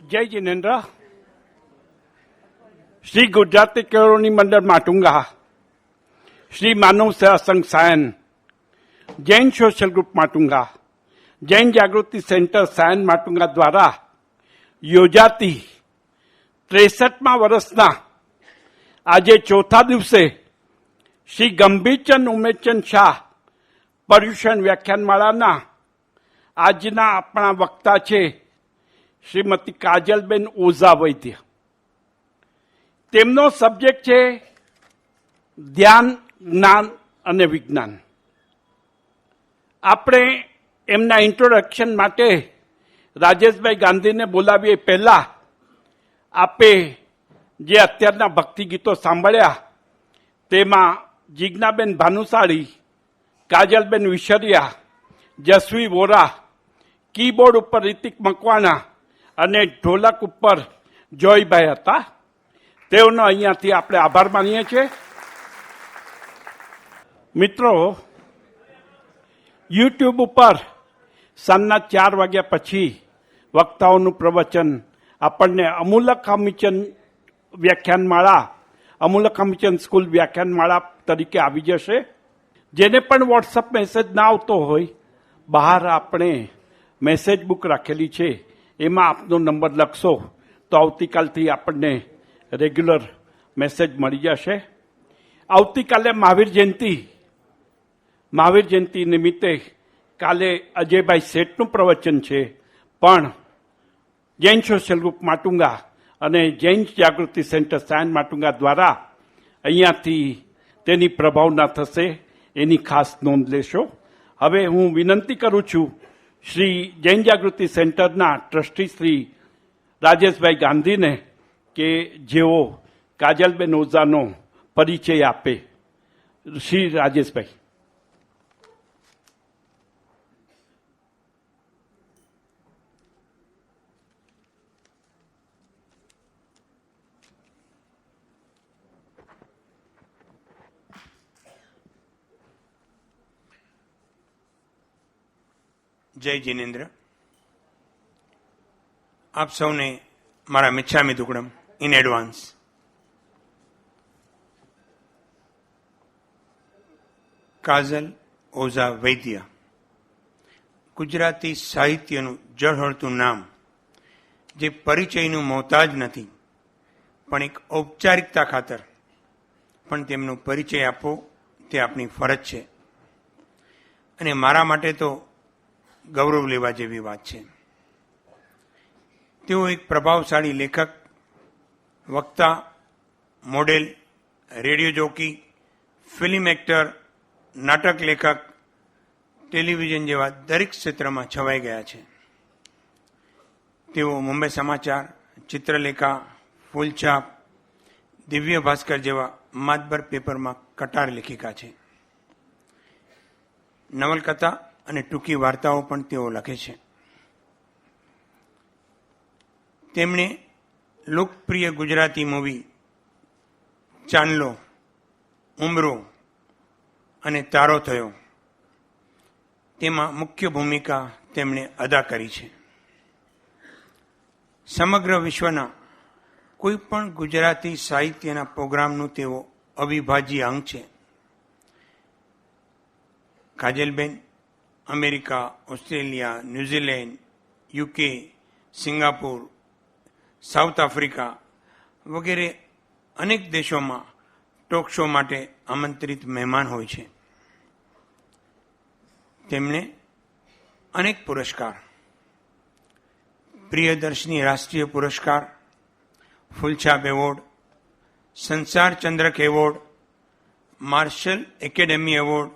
जय जिनेन्द्र। श्री गुजराती केळवणी मंडल माटुंगा, श्री मानव सेवा संघ सायन, जैन सोशल ग्रुप माटुंगा, जैन जागृति सेंटर सायन माटुंगा द्वारा योजाती 63 वर्षना આજે ચોથા દિવસે શ્રી ગંભીરચંદ ઉમેશચંદ શાહ પર્યુષણ વ્યાખ્યાનમાળાના આજના આપણા વક્તા છે શ્રીમતી કાજલબેન ઓઝા વૈદ્ય. તેમનો સબ્જેક્ટ છે ધ્યાન, જ્ઞાન અને વિજ્ઞાન. આપણે એમના ઇન્ટ્રોડક્શન માટે રાજેશભાઈ ગાંધીને બોલાવીએ પહેલા આપે જે અત્યારના ભક્તિ ગીતો સાંભળ્યા તેમાં જીજ્ઞાબેન ભાનુશાળી, કાજલબેન વિશરિયા, જસવી વોરા, કીબોર્ડ ઉપર રિતિક મકવાણા અને ઢોલક ઉપર જોયભાઈ હતા. તેઓનો અહીંયાથી આપણે આભાર માનીએ છીએ. મિત્રો, યુટ્યુબ ઉપર સાંજના 4 વાગ્યા પછી વક્તાઓનું પ્રવચન આપણને અમૂલક હમીચંદ વ્યાખ્યાનમાળા, અમૂલક હમીચંદ સ્કૂલ વ્યાખ્યાનમાળા તરીકે આવી જશે. જેને પણ વોટ્સઅપ મેસેજ ના આવતો હોય, બહાર આપણે મેસેજ બુક રાખેલી છે, એમાં આપનો નંબર લખશો તો આવતીકાલથી આપણને રેગ્યુલર મેસેજ મળી જશે. આવતીકાલે મહાવીર જયંતિ નિમિત્તે કાલે અજયભાઈ શેઠનું પ્રવચન છે, પણ જૈન સોશિયલ ગ્રુપ માટુંગા અને જૈન જાગૃતિ સેન્ટર સાયન માટુંગા દ્વારા અહીંયાથી તેની પ્રભાવના થશે, એની ખાસ નોંધ લેશો. હવે હું વિનંતી કરું છું શ્રી જૈન જાગૃતિ સેન્ટરના ટ્રસ્ટી શ્રી રાજેશભાઈ ગાંધીને કે જેઓ કાજલબેન ઓઝાનો પરિચય આપે. શ્રી રાજેશભાઈ. જય જિનેન્દ્ર. આપ સૌને મારા મિચ્છામી દુક્કડમ ઇન એડવાન્સ. કાજલ ઓઝા વૈદ્ય ગુજરાતી સાહિત્યનું ઝળહળતું નામ, જે પરિચયનું મોહતાજ નથી, પણ એક ઔપચારિકતા ખાતર પણ તેમનો પરિચય આપવો તે આપણી ફરજ છે. અને મારા માટે તો ગૌરવ લેવા જેવી વાત છે. તેઓ એક પ્રભાવશાળી લેખક, વક્તા, model, radio jockey, film actor, નાટક લેખક, ટેલિવિઝન જેવા દરેક ક્ષેત્રમાં છવાઈ ગયા છે. તેઓ મુંબઈ સમાચાર, ચિત્રલેખા, ફૂલછાપ, દિવ્ય ભાસ્કર જેવા માતબર પેપરમાં કટાર લેખિકા છે. નવલકથા અને ટૂંકી વાર્તાઓ પણ તેઓ લખે છે. તેમણે લોકપ્રિય ગુજરાતી મૂવી ચાંદલો, ઉમરો અને તારો થયો તેમાં મુખ્ય ભૂમિકા તેમણે અદા કરી છે. સમગ્ર વિશ્વના કોઈ પણ ગુજરાતી સાહિત્યના પ્રોગ્રામનું તેઓ અવિભાજ્ય અંગ છે. કાજલબેન America, Australia, New Zealand, UK, Singapore, South Africa વગેરે અનેક દેશોમાં ટોક શો માટે આમંત્રિત મહેમાન હોય છે. તેમને અનેક પુરસ્કાર, પ્રિયદર્શની રાષ્ટ્રીય પુરસ્કાર, ફૂલછાપ એવોર્ડ, સંસાર ચંદ્રક એવોર્ડ, માર્શલ એકેડેમી એવોર્ડ,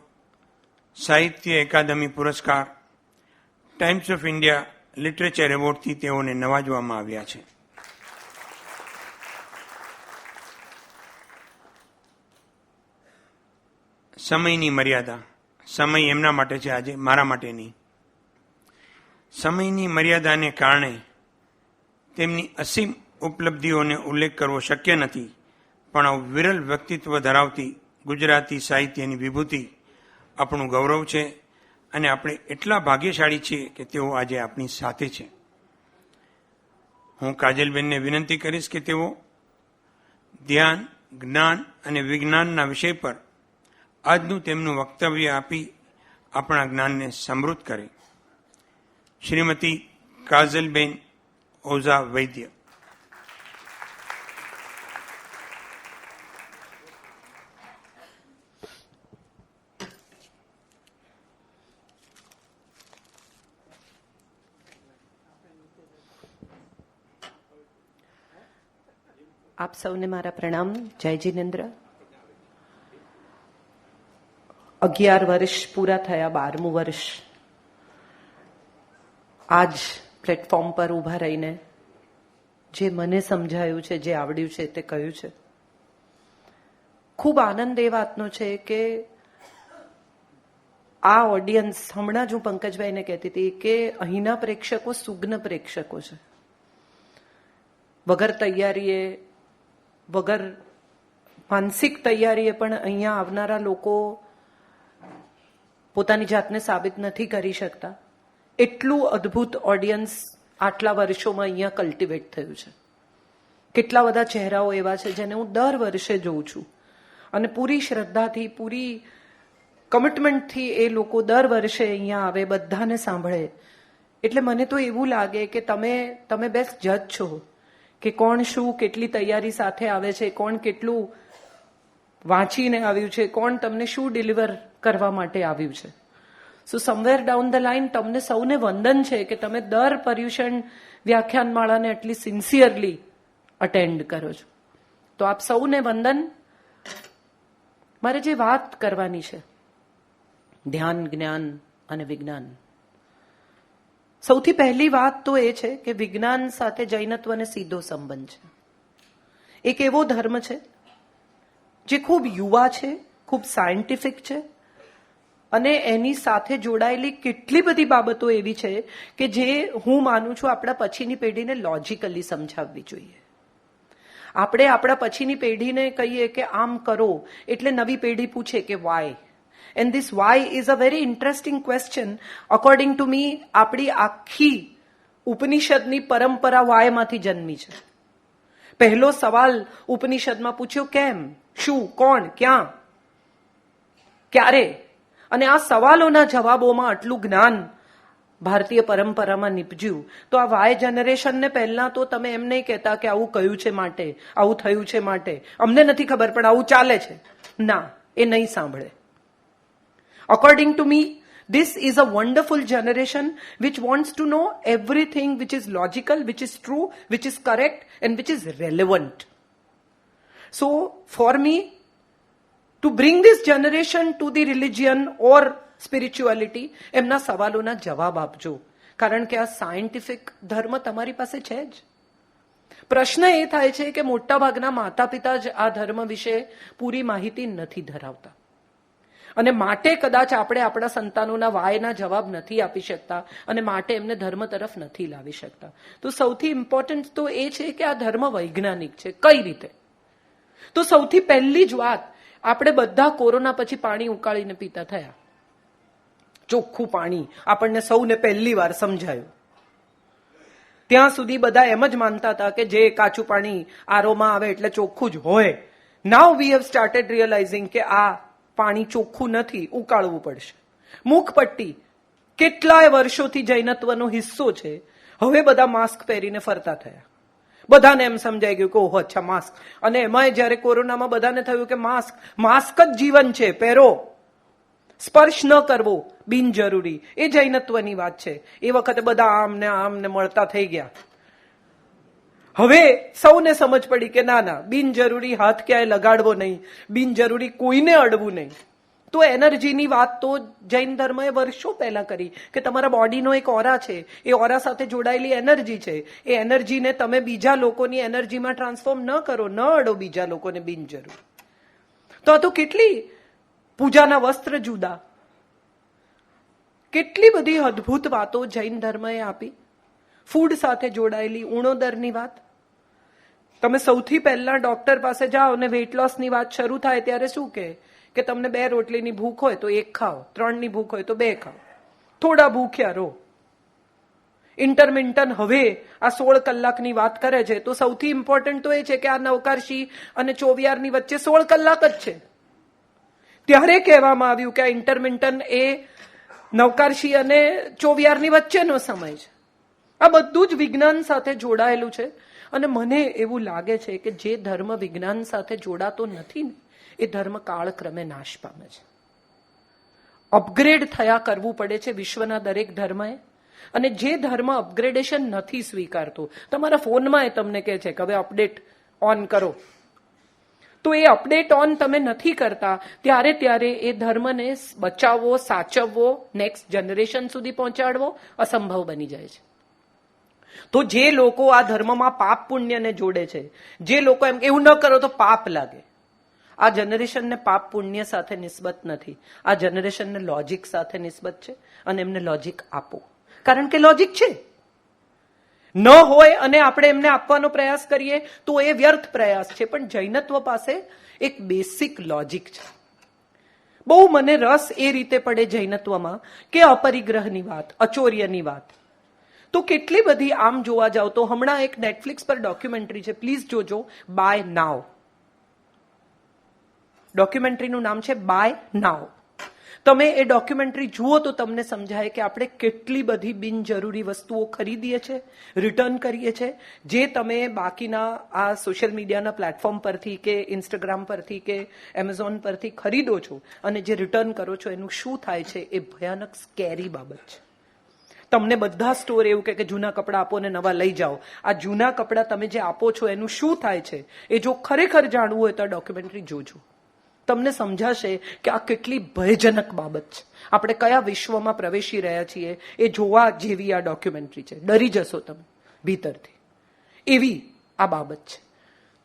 સાહિત્ય એકાદમી પુરસ્કાર, ટાઈમ્સ ઓફ ઇન્ડિયા લિટરેચર એવોર્ડથી તેઓને નવાજવામાં આવ્યા છે. સમયની મર્યાદા. સમય એમના માટે છે, આજે મારા માટે નહીં. સમયની મર્યાદાને કારણે તેમની અસીમ ઉપલબ્ધિઓને ઉલ્લેખ કરવો શક્ય નથી, પણ આ વિરલ વ્યક્તિત્વ ધરાવતી ગુજરાતી સાહિત્યની વિભૂતિ આપણું ગૌરવ છે અને આપણે એટલા ભાગ્યશાળી છીએ કે તેઓ આજે આપણી સાથે છે. હું કાજલબેનને વિનંતી કરીશ કે તેઓ ધ્યાન, જ્ઞાન અને વિજ્ઞાનના વિષય પર આજનું તેમનું વક્તવ્ય આપી આપણા જ્ઞાનને સમૃદ્ધ કરે. શ્રીમતી કાજલબેન ઓઝા વૈદ્ય. આપ સૌને મારા પ્રણામ. જય જિનેન્દ્ર. 11 વર્ષ પૂરા થયા, 12મું વર્ષ આજ પ્લેટફોર્મ પર ઊભા રહીને જે મને સમજાયું છે, જે આવડ્યું છે તે કહ્યું છે. ખૂબ આનંદ એ વાતનો છે કે આ ઓડિયન્સ, હમણાં જ હું પંકજભાઈને કહેતી હતી કે અહીંના પ્રેક્ષકો સુગ્ન પ્રેક્ષકો છે. વગર તૈયારીએ, વગર માનસિક તૈયારીએ પણ અહીંયા આવનારા લોકો પોતાની જાતને સાબિત નથી કરી શકતા. એટલું અદ્ભુત ઓડિયન્સ આટલા વર્ષોમાં અહીંયા કલ્ટિવેટ થયું છે. કેટલા બધા ચહેરાઓ એવા છે જેને હું દર વર્ષે જોઉં છું અને પૂરી શ્રદ્ધાથી, પૂરી કમિટમેન્ટથી એ લોકો દર વર્ષે અહીંયા આવે, બધાને સાંભળે. એટલે મને તો એવું લાગે કે તમે બેસ્ટ જજ છો કે કોણ શું, કેટલી તૈયારી સાથે આવે છે, કોણ કેટલું વાંચીને આવ્યું છે, કોણ તમને શું ડિલિવર કરવા માટે આવ્યું છે. સો સમવેર ડાઉન ધ લાઇન તમને સૌને વંદન છે કે તમે દર પર્યુષણ વ્યાખ્યાનમાળાને આટલી સિન્સિયરલી અટેન્ડ કરો છો. તો આપ સૌને વંદન. મારે જે વાત કરવાની છે, ધ્યાન, જ્ઞાન અને વિજ્ઞાન. સૌથી પહેલી વાત તો એ છે કે વિજ્ઞાન સાથે જૈનત્વને સીધો સંબંધ છે. એક એવો ધર્મ છે જે ખૂબ યુવા છે, ખૂબ સાયન્ટિફિક છે અને એની સાથે જોડાયેલી કેટલી બધી બાબતો એવી છે કે જે હું માનું છું આપણા પછીની પેઢીને લોજિકલી સમજાવવી જોઈએ. આપણે આપણા પછીની પેઢીને કહીએ કે આમ કરો એટલે નવી પેઢી પૂછે કે Y. And this why is a very interesting question. According to me, આપણી આખી ઉપનિષદની પરંપરા વાયમાંથી જન્મી છે. પહેલો સવાલ ઉપનિષદમાં પૂછ્યો કેમ, શું, કોણ, ક્યાં, ક્યારે. અને આ સવાલોના જવાબોમાં આટલું જ્ઞાન ભારતીય પરંપરામાં નીપજ્યું. તો આ વાય જનરેશનને પહેલા તો તમે એમ નહીં કહેતા કે આવું કહ્યું છે માટે, આવું થયું છે માટે, અમને નથી ખબર પણ આવું ચાલે છે. ના, એ નહીં સાંભળે. According to me, this is a wonderful generation which wants to know everything which is logical, which is true, which is correct, and which is relevant. So, for me, to bring this generation to the religion or spirituality, એમના સવાલોના જવાબ આપજો. કારણ કે આ scientific ધર્મ તમારી પાસે છે જ. પ્રશ્ન એ થાય છે કે મોટાભાગના માતા પિતા જ આ ધર્મ વિશે પૂરી માહિતી નથી ધરાવતા. અને માટે કદાચ આપણે આપણા સંતાનોના વાયના જવાબ નથી આપી શકતા અને માટે એમને ધર્મ તરફ નથી લાવી શકતા. તો સૌથી ઇમ્પોર્ટન્ટ તો એ છે કે આ ધર્મ વૈજ્ઞાનિક છે. કઈ રીતે? તો સૌથી પહેલી જ વાત, આપણે બધા કોરોના પછી પાણી ઉકાળીને પીતા થયા. ચોખ્ખું પાણી આપણને સૌને પહેલી વાર સમજાયું. ત્યાં સુધી બધા એમ જ માનતા હતા કે જે કાચું પાણી આરોમાં આવે એટલે ચોખ્ખું જ હોય. નાઉ વી હેવ સ્ટાર્ટેડ રિયલાઇઝિંગ કે આ પાણી ચોખ્ખું નથી, ઉકાળવું પડશે. મુખપટ્ટી કેટલાય વર્ષોથી જૈનત્વનો હિસ્સો છે. હવે બધા માસ્ક પહેરીને ફરતા થયા. બધાને એમ સમજાઈ ગયું કે ઓહો અચ્છા માસ્ક. અને એમાંય જયારે કોરોનામાં બધાને થયું કે માસ્ક જ જીવન છે, પહેરો. સ્પર્શ ન કરવો બિનજરૂરી, એ જૈનત્વની વાત છે. એ વખતે બધા આમને મળતા થઈ ગયા. હવે સૌને સમજ પડી કે ના, બિનજરૂરી હાથ ક્યાંય લગાડવો નહીં, બિનજરૂરી કોઈને અડવું નહીં. તો એનર્જીની વાત તો જૈન ધર્મએ વર્ષો પહેલા કરી કે તમારા બોડીનો એક ઓરા છે, એ ઓરા સાથે જોડાયેલી એનર્જી છે. એ એનર્જીને તમે બીજા લોકોની એનર્જીમાં ટ્રાન્સફોર્મ ન કરો, ન અડો બીજા લોકોને બિનજરૂર. તો આ તો કેટલી પૂજાના વસ્ત્ર જુદા, કેટલી બધી અદ્ભુત વાતો જૈન ધર્મએ આપી. ફૂડ સાથે જોડાયેલી ઉણોદરની વાત. તમે સૌથી પહેલા ડોક્ટર પાસે જાઓ અને વેઇટ લોસની વાત શરૂ થાય ત્યારે શું કે તમને 2 રોટલીની ભૂખ હોય તો 1 ખાઓ, 3ની ભૂખ હોય તો 2 ખાઓ, થોડા ભૂખ્યા રહો. ઇન્ટરમિન્ટન હવે આ 16 કલાકની વાત કરે છે તો સૌથી ઇમ્પોર્ટન્ટ તો એ છે કે આ નવકારશી અને ચોવિયારની વચ્ચે 16 કલાક જ છે. ત્યારે કહેવામાં આવ્યું કે આ ઇન્ટરમિન્ટન એ નવકારશી અને ચોવિયારની વચ્ચેનો સમય છે. આ બધું જ વિજ્ઞાન સાથે જોડાયેલું છે. અને મને એવું લાગે છે કે જે ધર્મ વિજ્ઞાન સાથે જોડાતો નથી ને એ ધર્મ કાળક્રમે નાશ પામે છે. અપગ્રેડ થયા કરવું પડે છે વિશ્વના દરેક ધર્મએ. અને જે ધર્મ અપગ્રેડેશન નથી સ્વીકારતો, તમારા ફોનમાં એ તમને કહે છે કે હવે અપડેટ ઓન કરો, તો એ અપડેટ ઓન તમે નથી કરતા ત્યારે એ ધર્મને બચાવવો, સાચવવો, નેક્સ્ટ જનરેશન સુધી પહોંચાડવો અસંભવ બની જાય છે. તો જે લોકો આ ધર્મમાં પાપ પુણ્યને જોડે છે, જે લોકો એમ એવું ન કરો તો પાપ લાગે, આ જનરેશનને પાપ પુણ્ય સાથે નિસ્બત નથી, આ જનરેશનને લોજિક સાથે નિસ્બત છે. અને એમને લોજિક આપો, કારણ કે લોજિક છે. ન હોય અને આપણે એમને આપવાનો પ્રયાસ કરીએ તો એ વ્યર્થ પ્રયાસ છે. પણ જૈનત્વ પાસે એક બેસિક લોજિક છે. બહુ મને રસ એ રીતે પડે જૈનત્વમાં કે અપરિગ્રહની વાત, અચૌર્યની વાત, તો કેટલી બધી આમ જોવા જાવ તો હમણાં એક નેટફ્લિક્સ પર ડોક્યુમેન્ટરી છે, પ્લીઝ જોજો, બાય નાવ. ડોક્યુમેન્ટરીનું નામ છે બાય નાવ. તમે એ ડોક્યુમેન્ટરી જુઓ તો તમને સમજાય કે આપણે કેટલી બધી બિનજરૂરી વસ્તુઓ ખરીદીએ છીએ, રિટર્ન કરીએ છીએ, જે તમે બાકીના આ સોશિયલ મીડિયાના પ્લેટફોર્મ પરથી કે ઇન્સ્ટાગ્રામ પરથી કે એમેઝોન પરથી ખરીદો છો અને જે રિટર્ન કરો છો એનું શું થાય છે એ ભયાનક સ્કેરી બાબત છે. તમને બધા સ્ટોર એવું કે જૂના કપડાં આપો ને નવા લઈ જાઓ. આ જૂના કપડાં તમે જે આપો છો એનું શું થાય છે એ જો ખરેખર જાણવું હોય તો આ ડોક્યુમેન્ટરી જોજો. તમને સમજાશે કે આ કેટલી ભયજનક બાબત છે. આપણે કયા વિશ્વમાં પ્રવેશી રહ્યા છીએ એ જોવા જેવી આ ડોક્યુમેન્ટરી છે. ડરી જશો તમે ભીતરથી, એવી આ બાબત છે.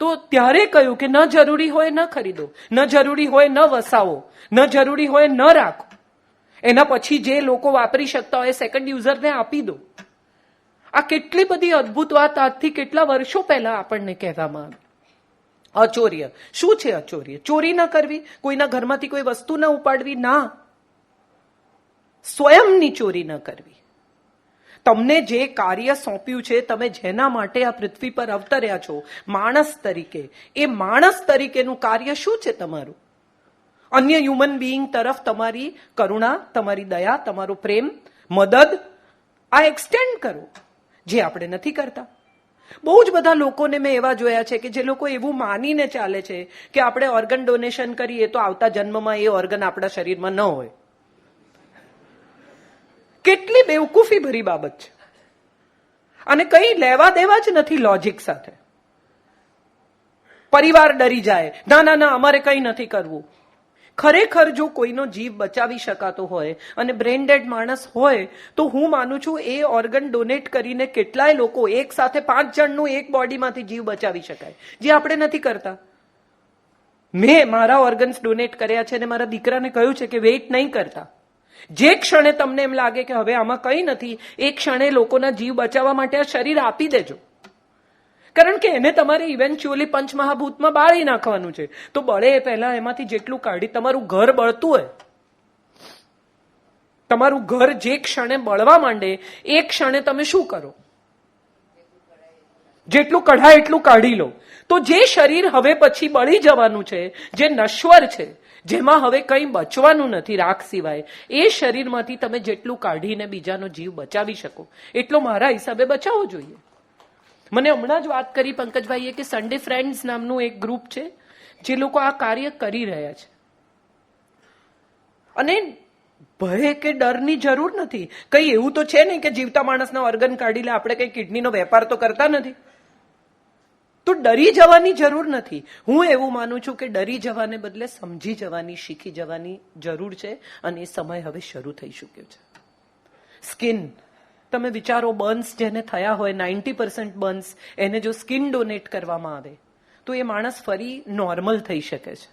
તો ત્યારે કહ્યું કે ન જરૂરી હોય ન ખરીદો, ન જરૂરી હોય ન વસાવો, ન જરૂરી હોય ન રાખો. એના પછી જે લોકો વાપરી શકતા હોય સેકન્ડ યુઝરને આપી દો. આ કેટલી બધી અદ્ભુત વાત આજથી કેટલા વર્ષો પહેલા આપણને કહેવામાં આવી. અચૌર્ય શું છે? અચૌર્ય ચોરી ના કરવી, કોઈના ઘરમાંથી કોઈ વસ્તુ ના ઉપાડવી, ના, સ્વયંની ચોરી ન કરવી. તમને જે કાર્ય સોંપ્યું છે, તમે જેના માટે આ પૃથ્વી પર અવતર્યા છો માણસ તરીકે, એ માણસ તરીકેનું કાર્ય શું છે તમારું? અન્ય હ્યુમન બીઈંગ તરફ તમારી કરુણા, તમારી દયા, તમારો પ્રેમ, મદદ આ એક્સટેન્ડ કરો, જે આપણે નથી કરતા. બહુ જ બધા લોકોને મેં એવા જોયા છે કે જે લોકો એવું માનીને ચાલે છે કે આપણે ઓર્ગન ડોનેશન કરીએ તો આવતા જન્મમાં એ ઓર્ગન આપણા શરીરમાં ન હોય. કેટલી બેવકૂફી ભરી બાબત છે. અને કઈ લેવા દેવા જ નથી લોજિક સાથે. પરિવાર ડરી જાય, ના ના ના અમારે કઈ નથી કરવું. ખરેખર જો કોઈનો જીવ બચાવી શકાતો હોય અને બ્રેન ડેડ માણસ હોય તો હું માનું છું એ ઓર્ગન ડોનેટ કરીને કેટલાય લોકો, એક સાથે 5 જણનું એક બોડીમાંથી જીવ બચાવી શકાય, જે આપણે નથી કરતા. મેં મારા ઓર્ગન્સ ડોનેટ કર્યા છે અને મારા દીકરાને કહ્યું છે કે વેઇટ નહીં કરતા. જે ક્ષણે તમને એમ લાગે કે હવે આમાં કંઈ નથી, એ ક્ષણે લોકોના જીવ બચાવવા માટે આ શરીર આપી દેજો. કારણ કે એને તમારે ઇવેન્ચ્યુઅલી પંચમહાભૂતમાં બાળી નાખવાનું છે. તો બળે એ પહેલા એમાંથી જેટલું કાઢી, તમારું ઘર બળતું હોય, તમારું ઘર જે ક્ષણે બળવા માંડે એ ક્ષણે તમે શું કરો? જેટલું કઢાય એટલું કાઢી લો. તો જે શરીર હવે પછી બળી જવાનું છે, જે નશ્વર છે, જેમાં હવે કંઈ બચવાનું નથી રાખ સિવાય, એ શરીરમાંથી તમે જેટલું કાઢીને બીજાનો જીવ બચાવી શકો એટલો મારા હિસાબે બચાવવો જોઈએ. મને હમણાં જ વાત કરી પંકજભાઈએ કે સન્ડે ફ્રેન્ડ્સ નામનું એક ગ્રુપ છે જે લોકો આ કાર્ય કરી રહ્યા છે. અને ભય કે ડરની જરૂર નથી. કઈ એવું તો છે નહીં કે જીવતા માણસના ઓર્ગન કાઢી લે, આપણે કઈ કિડનીનો વેપાર તો કરતા નથી. તો ડરી જવાની જરૂર નથી. હું એવું માનું છું કે ડરી જવાને બદલે સમજી જવાની, શીખી જવાની જરૂર છે. અને એ સમય હવે શરૂ થઈ ચૂક્યો છે. સ્કિન, તમે વિચારો, બર્ન્સ જેને થયા હોય, 90% બર્ન્સ, એને જો સ્કિન ડોનેટ કરવામાં આવે તો એ માણસ ફરી નોર્મલ થઈ શકે છે.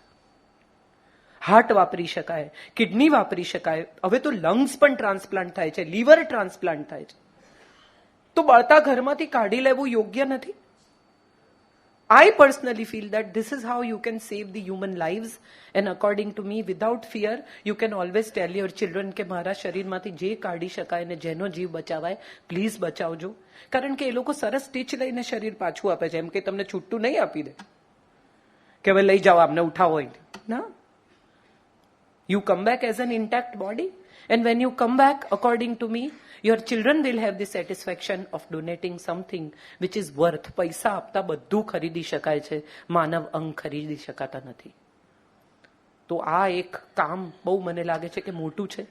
હાર્ટ વાપરી શકાય, કિડની વાપરી શકાય, હવે તો લંગ્સ પણ ટ્રાન્સપ્લાન્ટ થાય છે, લીવર ટ્રાન્સપ્લાન્ટ થાય છે. તો બળતા ઘરમાંથી કાઢી લેવું યોગ્ય નથી. I personally feel that this is how you can save the human lives, and according to me, without fear, you can always tell your children કે મારા શરીરમાંથી જે કાઢી શકાય ને જેનો જીવ બચાવાય પ્લીઝ બચાવજો. કારણ કે એ લોકો સરસ સ્ટીચ લઈને શરીર પાછું આપે છે, એમ કે તમને છૂટું નહીં આપી દે કે હવે લઈ જાઓ આમને ઉઠાવો ના. You come back as an intact body, and when you come back, according to me, your children will have the satisfaction of donating something which is worth. પૈસા આપતા બધું ખરીદી શકાય છે, માનવ અંગ ખરીદી શકાતા નથી. તો આ એક કામ બહુ મને લાગે છે કે મોટું છે.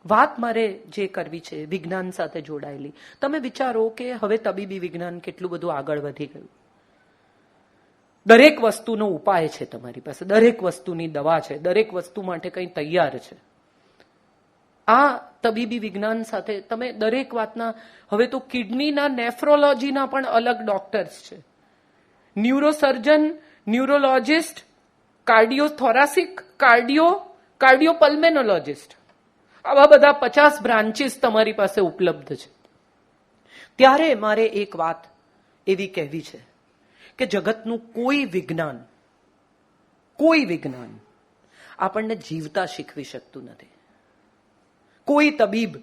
વાત મારે જે કરવી છે વિજ્ઞાન સાથે જોડાયેલી. તમે વિચારો કે હવે તબીબી વિજ્ઞાન કેટલું બધું આગળ વધી ગયું. દરેક વસ્તુનો ઉપાય છે તમારી પાસે, દરેક વસ્તુની દવા છે, દરેક વસ્તુ માટે કંઈ તૈયાર છે. આ તબીબી વિજ્ઞાન સાથે તમે દરેક વાતના, હવે તો કિડનીના નેફ્રોલોજીના પણ અલગ ડોક્ટર્સ છે, ન્યુરોસર્જન, ન્યુરોલોજિસ્ટ, કાર્ડિયોથોરાસિક, કાર્ડિયોપલ્મેનોલોજિસ્ટ, આવા બધા 50 બ્રાન્ચીસ તમારી પાસે ઉપલબ્ધ છે. ત્યારે મારે એક વાત એવી કહેવી છે કે જગતનું કોઈ વિજ્ઞાન આપણને જીવતા શીખવી શકતું નથી. કોઈ તબીબ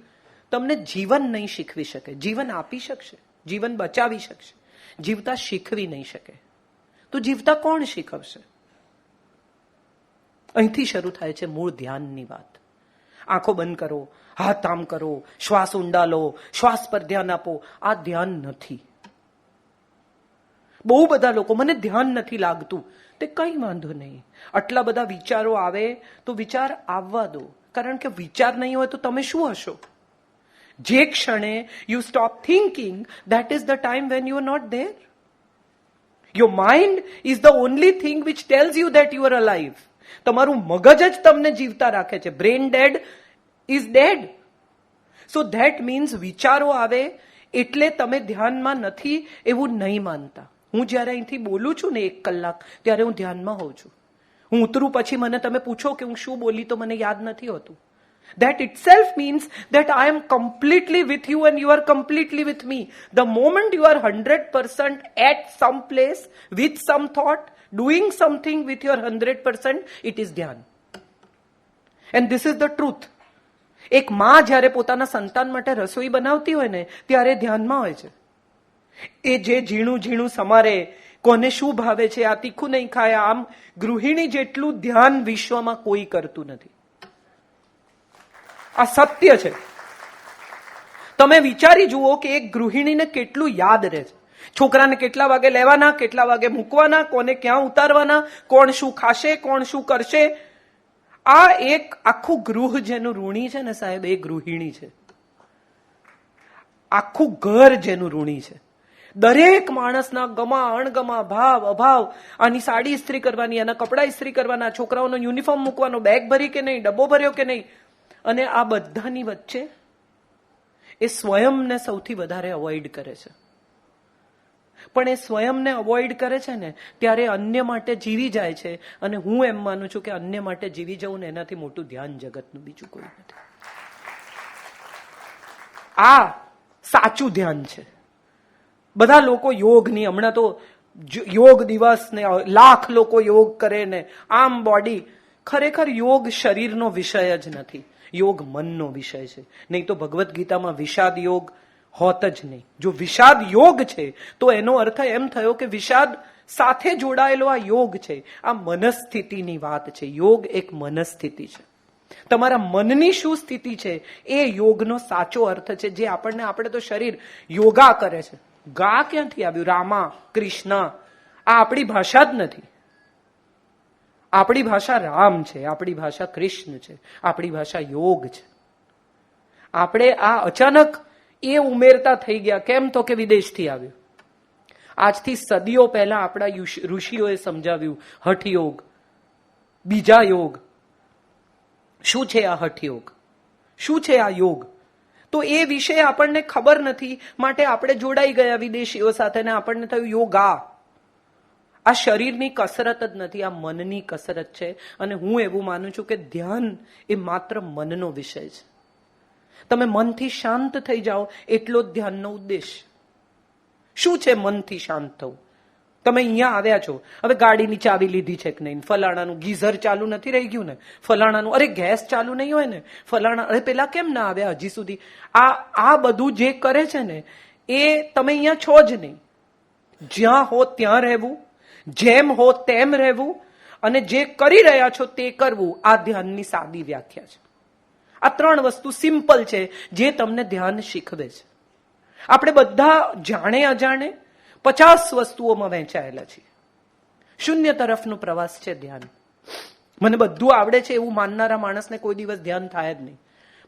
તમને જીવન નહીં શીખવી શકે. જીવન આપી શકશે, જીવન બચાવી શકશે, જીવતા શીખવી નહીં શકે. તો જીવતા કોણ શીખવશે? અહીંથી શરૂ થાય છે મૂળ ધ્યાનની વાત. આંખો બંધ કરો, હાથ આમ કરો, શ્વાસ ઊંડા લો, શ્વાસ પર ધ્યાન આપો. આ ધ્યાન નથી. બહુ બધા લોકો મને ધ્યાન નથી લાગતું, તે કઈ વાંધો નહીં. આટલા બધા વિચારો આવે તો વિચાર આવવા દો, કારણ કે વિચાર નહીં હોય તો તમે શું હશો? જે ક્ષણે you stop thinking, that is the time when you are not there. Your mind is the only thing which tells you that you are alive. તમારું મગજ જ તમને જીવતા રાખે છે. Brain dead is dead. So that means વિચારો આવે એટલે તમે ધ્યાનમાં નથી એવું નહીં માનતા. હું જયારે અહીંથી બોલું છું ને 1 કલાક, ત્યારે હું ધ્યાનમાં હોઉં છું. હું ઉતરું પછી મને તમે પૂછો કે હું શું બોલી તો મને યાદ નથી હોતું. That itself means that I am completely with you and you are completely with me. The moment you are 100% at some place, with some thought, doing something with your 100%, it is dhyan. And this is the truth. એક માં જ્યારે પોતાના સંતાન માટે રસોઈ બનાવતી હોય ને ત્યારે ધ્યાનમાં હોય છે. એ જે ઝીણું ઝીણું સમારે, કોને શું ભાવે છે, આ તીખું નહીં ખાય, આમ ગૃહિણી જેટલું ધ્યાન વિશ્વમાં કોઈ કરતું નથી. આ સત્ય છે. તમે વિચારી જુઓ કે એક ગૃહિણીને કેટલું યાદ રહે છે. છોકરાને કેટલા વાગે લેવાના, કેટલા વાગે મૂકવાના, કોને ક્યાં ઉતારવાના, કોણ શું ખાશે, કોણ શું કરશે. આ એક આખું ગૃહ જેનું ઋણી છે ને સાહેબ, એ ગૃહિણી છે. આખું ઘર જેનું ઋણી છે. દરેક માણસના ગમા અણગમા, ભાવ અભાવ, આની સાડી ઇસ્ત્રી કરવાની, આના કપડા ઇસ્ત્રી કરવાના, છોકરાઓનો યુનિફોર્મ મૂકવાનો, બેગ ભરી કે નહીં, ડબ્બો ભર્યો કે નહીં, અને આ બધાની વચ્ચે એ સ્વયંને સૌથી વધારે અવોઇડ કરે છે. પણ એ સ્વયંને અવોઇડ કરે છે ને ત્યારે અન્ય માટે જીવી જાય છે. અને હું એમ માનું છું કે અન્ય માટે જીવી જવું ને એનાથી મોટું ધ્યાન જગતનું બીજું કોઈ નથી. આ સાચું ધ્યાન છે. બધા લોકો યોગની, હમણાં તો યોગ દિવસ ને લાખ લોકો યોગ કરે ને આમ બોડી. ખરેખર યોગ શરીરનો વિષય જ નથી, યોગ મનનો વિષય છે. નહીં તો ભગવદ્ ગીતામાં વિષાદ યોગ હોત જ નહીં. જો વિષાદ યોગ છે તો એનો અર્થ એમ થયો કે વિષાદ સાથે જોડાયેલો આ યોગ છે. આ મનસ્થિતિની વાત છે. યોગ એક મનસ્થિતિ છે. તમારા મનની શું સ્થિતિ છે એ યોગનો સાચો અર્થ છે. જે આપણે તો શરીર યોગા કરે છે. ગા ક્યાંથી આવ્યું? રામા, કૃષ્ણ. આ આપણી ભાષા જ નથી. આપણી ભાષા રામ છે, આપણી ભાષા કૃષ્ણ છે, આપણી ભાષા યોગ છે. આપણે આ અચાનક એ ઉમેરતા થઈ ગયા. કેમ? તો કે વિદેશથી આવ્યું. આજથી સદીઓ પહેલા આપણા ઋષિઓએ સમજાવ્યું હઠયોગ, બીજા યોગ. શું છે આ હઠયોગ? શું છે આ યોગ? તો એ વિશે આપણને ખબર નથી, માટે આપણે જોડાઈ ગયા વિદેશીઓ સાથે ને આપણને થયું યોગા. આ શરીરની કસરત જ નથી, આ મનની કસરત છે. અને હું એવું માનું છું કે ધ્યાન એ માત્ર મનનો વિષય છે. તમે મનથી શાંત થઈ જાઓ એટલો જ ધ્યાનનો ઉદ્દેશ. શું છે મનથી શાંત થવું? તમે અહીંયા આવ્યા છો, હવે ગાડીની ચાવી લીધી છે કે નહીં, ફલાણાનું ગીઝર ચાલુ નથી રહી ગયું ને, ફલાણાનું અરે ગેસ ચાલુ નહીં હોય ને, ફલાણા અરે પેલા કેમ ના આવ્યા હજી સુધી. આ બધું જે કરે છે ને એ તમે અહીંયા છો જ નહીં. જ્યાં હો ત્યાં રહેવું, જેમ હો તેમ રહેવું, અને જે કરી રહ્યા છો તે કરવું, આ ધ્યાનની સાદી વ્યાખ્યા છે. આ 3 વસ્તુ સિમ્પલ છે જે તમને ધ્યાન શીખવે છે. આપણે બધા જાણે અજાણે 50 વસ્તુઓમાં વહેંચાયેલા છીએ. શૂન્ય તરફનો પ્રવાસ છે ધ્યાન. મને બધું આવડે છે એવું માનનારા માણસને કોઈ દિવસ ધ્યાન થાય જ નહીં.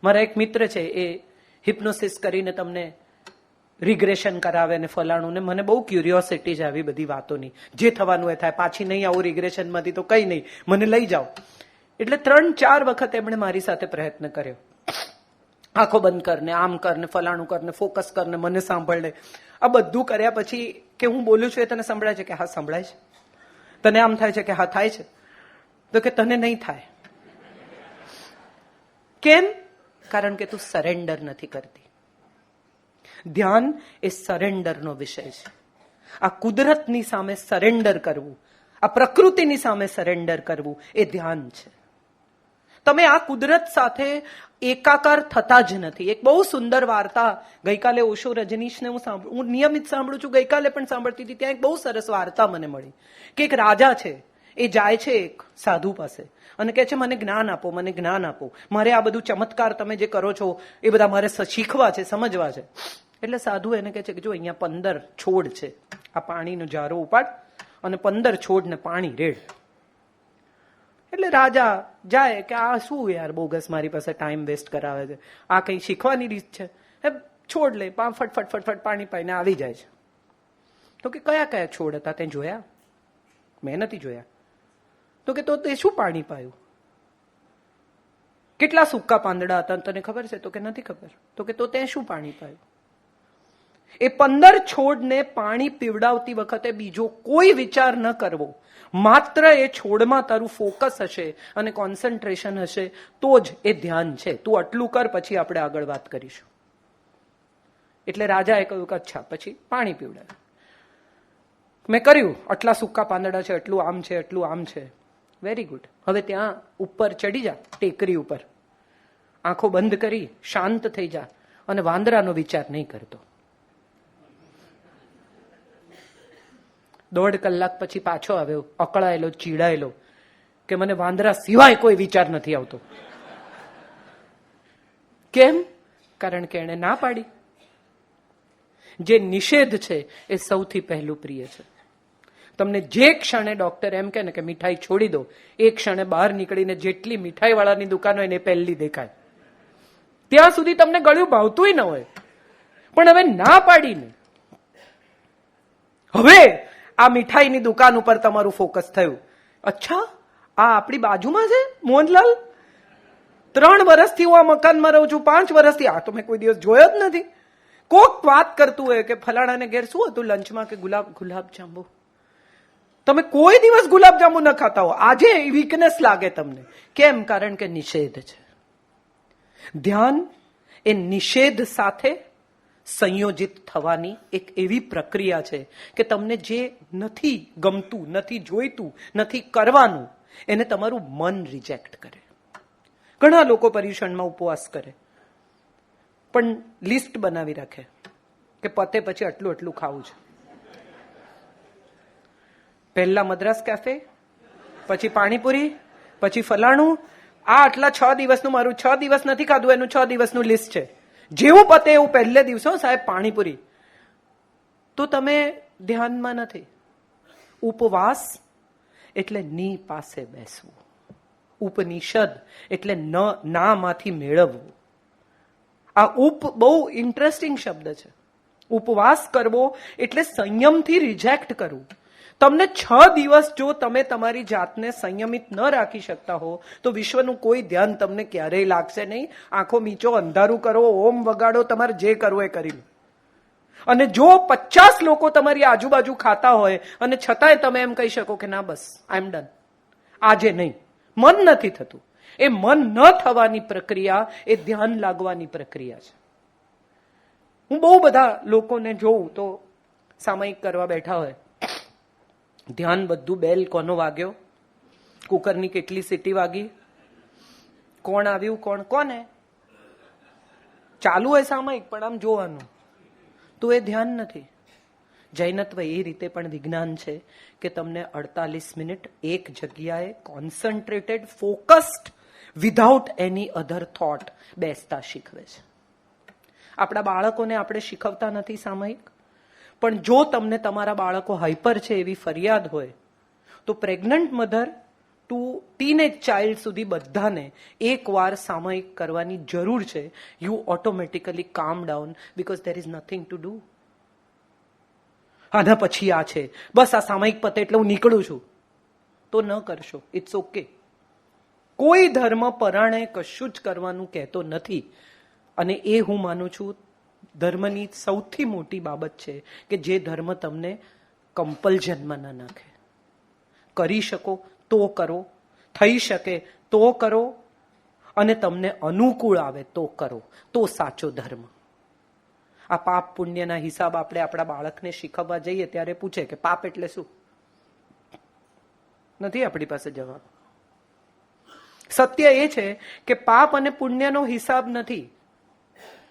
મારા એક મિત્ર છે, એ હિપ્નોસિસ કરીને તમને રિગ્રેશન કરાવે ને ફલાણું ને. મને બહુ ક્યુરિયોસિટી છે આવી બધી વાતોની. જે થવાનું એ થાય, પાછી નહીં આવું રિગ્રેશનમાંથી તો કઈ નહીં, મને લઈ જાઓ. એટલે 3-4 વખત એમણે મારી સાથે પ્રયત્ન કર્યો. આંખો બંધ કરને, આમ કરને, ફલાણું કરને, ફોકસ કરને, મને સાંભળને. આ બધું કર્યા પછી કે હું બોલું છું એ તને સંભળાય છે? કે હા સંભળાય છે. તને આમ થાય છે? કે હા થાય છે. તો કે તને નહીં થાય. કેમ? કારણ કે તું સરેન્ડર નથી કરતી. ધ્યાન એ સરેન્ડરનો વિષય છે. આ કુદરતની સામે સરેન્ડર કરવું, આ પ્રકૃતિની સામે સરેન્ડર કરવું એ ધ્યાન છે. તમે આ કુદરત સાથે એકાકાર થતા જ નથી. એક બહુ સુંદર વાર્તા ગઈકાલે ઓશો રજનીશને હું નિયમિત સાંભળું છું, ગઈકાલે પણ સાંભળતી હતી. ત્યાં એક બહુ સરસ વાર્તા મને મળી કે એક રાજા છે, એ જાય છે એક સાધુ પાસે અને કહે છે મને જ્ઞાન આપો, મને જ્ઞાન આપો, મારે આ બધું ચમત્કાર તમે જે કરો છો એ બધા મારે શીખવા છે, સમજવા છે. એટલે સાધુ એને કહે છે કે જો અહીંયા 15 છોડ છે, આ પાણીનો જારો ઉપાડ અને 15 છોડને પાણી રેડ. એટલે રાજા જાય કે આ શું યાર બોગસ મારી પાસે ટાઈમ વેસ્ટ કરાવે છે, આ કઈ શીખવાની રીત છે. છોડ લે, ફટફટ ફટફટ પાણી પાઈને આવી જાય છે. તો કે કયા કયા છોડ હતા તે જોયા? મેં નથી જોયા. તો કે તો તે શું પાણી પાયું? કેટલા સૂકા પાંદડા હતા તને ખબર છે? તો કે નથી ખબર. તો કે તો તે શું પાણી પાયું? એ 15 છોડને પાણી પીવડાવતી વખતે બીજો કોઈ વિચાર ન કરવો, માત્ર એ છોડમાં તારું ફોકસ હશે અને કોન્સન્ટ્રેશન હશે તો જ એ ધ્યાન છે. તું આટલું કર, પછી આપણે આગળ વાત કરીશું. એટલે રાજાએ કહ્યું કે અચ્છા, પછી પાણી પીવડાવ્યું. મેં કર્યું, આટલા સૂકા પાંદડા છે, એટલું આમ છે, એટલું આમ છે. Very good. હવે ત્યાં ઉપર ચડી જા, ટેકરી ઉપર, આંખો બંધ કરી શાંત થઈ જા અને વાંદરાનો વિચાર નહીં કરતો. 1.5 કલાક પછી પાછો આવ્યો, અકળાયેલો, ચીડાયેલો કે મને વાંદરા સિવાય કોઈ વિચાર નથી આવતો. કેમ? કારણ કે એને ના પાડી. જે નિષેધ છે એ સૌથી પહેલું પ્રિય છે. તમને જે ક્ષણે ડોક્ટર એમ કહે ને કે મીઠાઈ છોડી દો, એ ક્ષણે બહાર નીકળીને જેટલી મીઠાઈ વાળાની દુકાન હોય ને એ પહેલી દેખાય. ત્યાં સુધી તમને ગળ્યું ભાવતું ન હોય, પણ હવે ના પાડીને, હવે આ મીઠાઈની દુકાન ઉપર તમારું ફોકસ થયું. અચ્છા, આ આપણી બાજુમાં છે મોહનલાલ, 3 વર્ષથી હું આ મકાનમાં રહું છું, 5 વર્ષથી, આ તો મેં કોઈ દિવસ જોયો જ નથી. કોક વાત કરતું હોય કે ફલાણાને ઘેર શું હતું લંચમાં, કે ગુલાબ જાંબુ. તમે કોઈ દિવસ ગુલાબ જાંબુ ન ખાતા હો, આજે વીકનેસ લાગે તમને. કેમ? કારણ કે નિષેધ છે. ધ્યાન એ નિષેધ સાથે સંયોજિત થવાની એક એવી પ્રક્રિયા છે કે તમને જે નથી ગમતું, નથી જોઈતું, નથી કરવાનું, એને તમારું મન રિજેક્ટ કરે. ઘણા લોકો પર્યુષણમાં ઉપવાસ કરે પણ લિસ્ટ બનાવી રાખે કે પતે પછી આટલું આટલું ખાવું છે. પહેલા મદ્રાસ કેફે, પછી પાણીપુરી, પછી ફલાણું. આ આટલા 6 દિવસનું મારું 6 દિવસ નથી ખાધું એનું 6 દિવસનું લિસ્ટ છે. જેવું પતે એવું પહેલે દિવસો સાહેબ પાણીપુરી. તો તમે ધ્યાનમાં નથી. ઉપવાસ એટલે ની પાસે બેસવું. ઉપનિષદ એટલે નામાંથી મેળવવું. આ બહુ ઇન્ટરેસ્ટિંગ શબ્દ છે. ઉપવાસ કરવો એટલે સંયમથી રિજેક્ટ કરવું. તમને 6 દિવસ જો તમે તમારી જાતને સંયમિત ન રાખી શકતા હો તો વિશ્વનું કોઈ ધ્યાન તમને ક્યારેય લાગશે નહીં. આંખો મીચો, અંધારું કરો, ઓમ વગાડો, તમારે જે કરવું એ કરી લો. અને જો 50 લોકો તમારી આજુબાજુ ખાતા હોય અને છતાંય તમે એમ કહી શકો કે ના બસ આઈ એમ ડન, આજે નહીં, મન નથી થતું. એ મન ન થવાની પ્રક્રિયા એ ધ્યાન લાગવાની પ્રક્રિયા છે. હું બહુ બધા લોકોને જોઉં તો સામયિક કરવા બેઠા હોય ધ્યાન બધું. બેલ કોનો વાગ્યો, કુકરની કેટલી સીટી વાગી, કોણ આવ્યું, કોને ચાલુ હોય સામયિક, પણ આમ જોવાનું તો એ ધ્યાન નથી. જૈનત્વ એ રીતે પણ વિજ્ઞાન છે કે તમને 48 મિનિટ એક જગ્યાએ કોન્સન્ટ્રેટેડ, ફોકસ્ડ, વિધાઉટ એની અધર થોટ બેસતા શીખવે છે. આપણા બાળકોને આપણે શીખવતા નથી સામયિક, પણ જો તમને તમારા બાળકો હાઈપર છે એવી ફરિયાદ હોય તો pregnant mother two teenage child સુધી બધાને એકવાર સામયિક કરવાની જરૂર છે. યુ ઓટોમેટિકલી કામ down, because there is nothing to do. આના પછી આ છે, બસ આ સામયિક પતે એટલે હું નીકળું છું, તો ન કરશો. It's okay. કોઈ ધર્મ પરાણે કશું જ કરવાનું કહેતો નથી. અને એ હું માનું છું ધર્મની સૌથી મોટી બાબત છે કે જે ધર્મ તમને કમ્પલ્ઝનમાં ના નાખે. કરી શકો તો કરો, થઈ શકે તો કરો, અને તમને અનુકૂળ આવે તો કરો, તો સાચો ધર્મ. આ પાપ પુણ્યના હિસાબ આપણે આપણા બાળકને શીખવવા જઈએ ત્યારે પૂછે કે પાપ એટલે શું? નથી આપણી પાસે જવાબ. સત્ય એ છે કે પાપ અને પુણ્યનો હિસાબ નથી.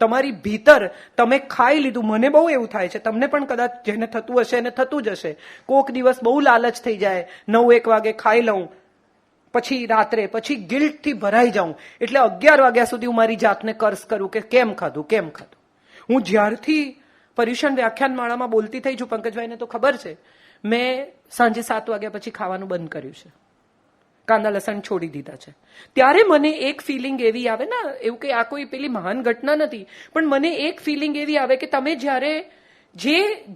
તમારી ભીતર તમે ખાઈ લીધું. મને બહુ એવું થાય છે, તમને પણ કદાચ જેને થતું હશે એને થતું જ હશે. કોક દિવસ બહુ લાલચ થઈ જાય, 9-1 વાગે ખાઈ લઉં, પછી રાત્રે, પછી ગિલ્ટથી ભરાઈ જાઉં, એટલે 11 વાગ્યા સુધી હું મારી જાતને કર્સ કરું કે કેમ ખાધું. હું જ્યારથી પર્યુષણ વ્યાખ્યાન માળામાં બોલતી થઈ છું, પંકજભાઈને તો ખબર છે, મેં સાંજે 7 વાગ્યા પછી ખાવાનું બંધ કર્યું છે, કાંદા લસણ છોડી દીધા છે. ત્યારે મને એક ફિલિંગ એવી આવે ને, એવું કે આ કોઈ પેલી મહાન ઘટના નથી, પણ મને એક ફિલિંગ એવી આવે કે તમે જ્યારે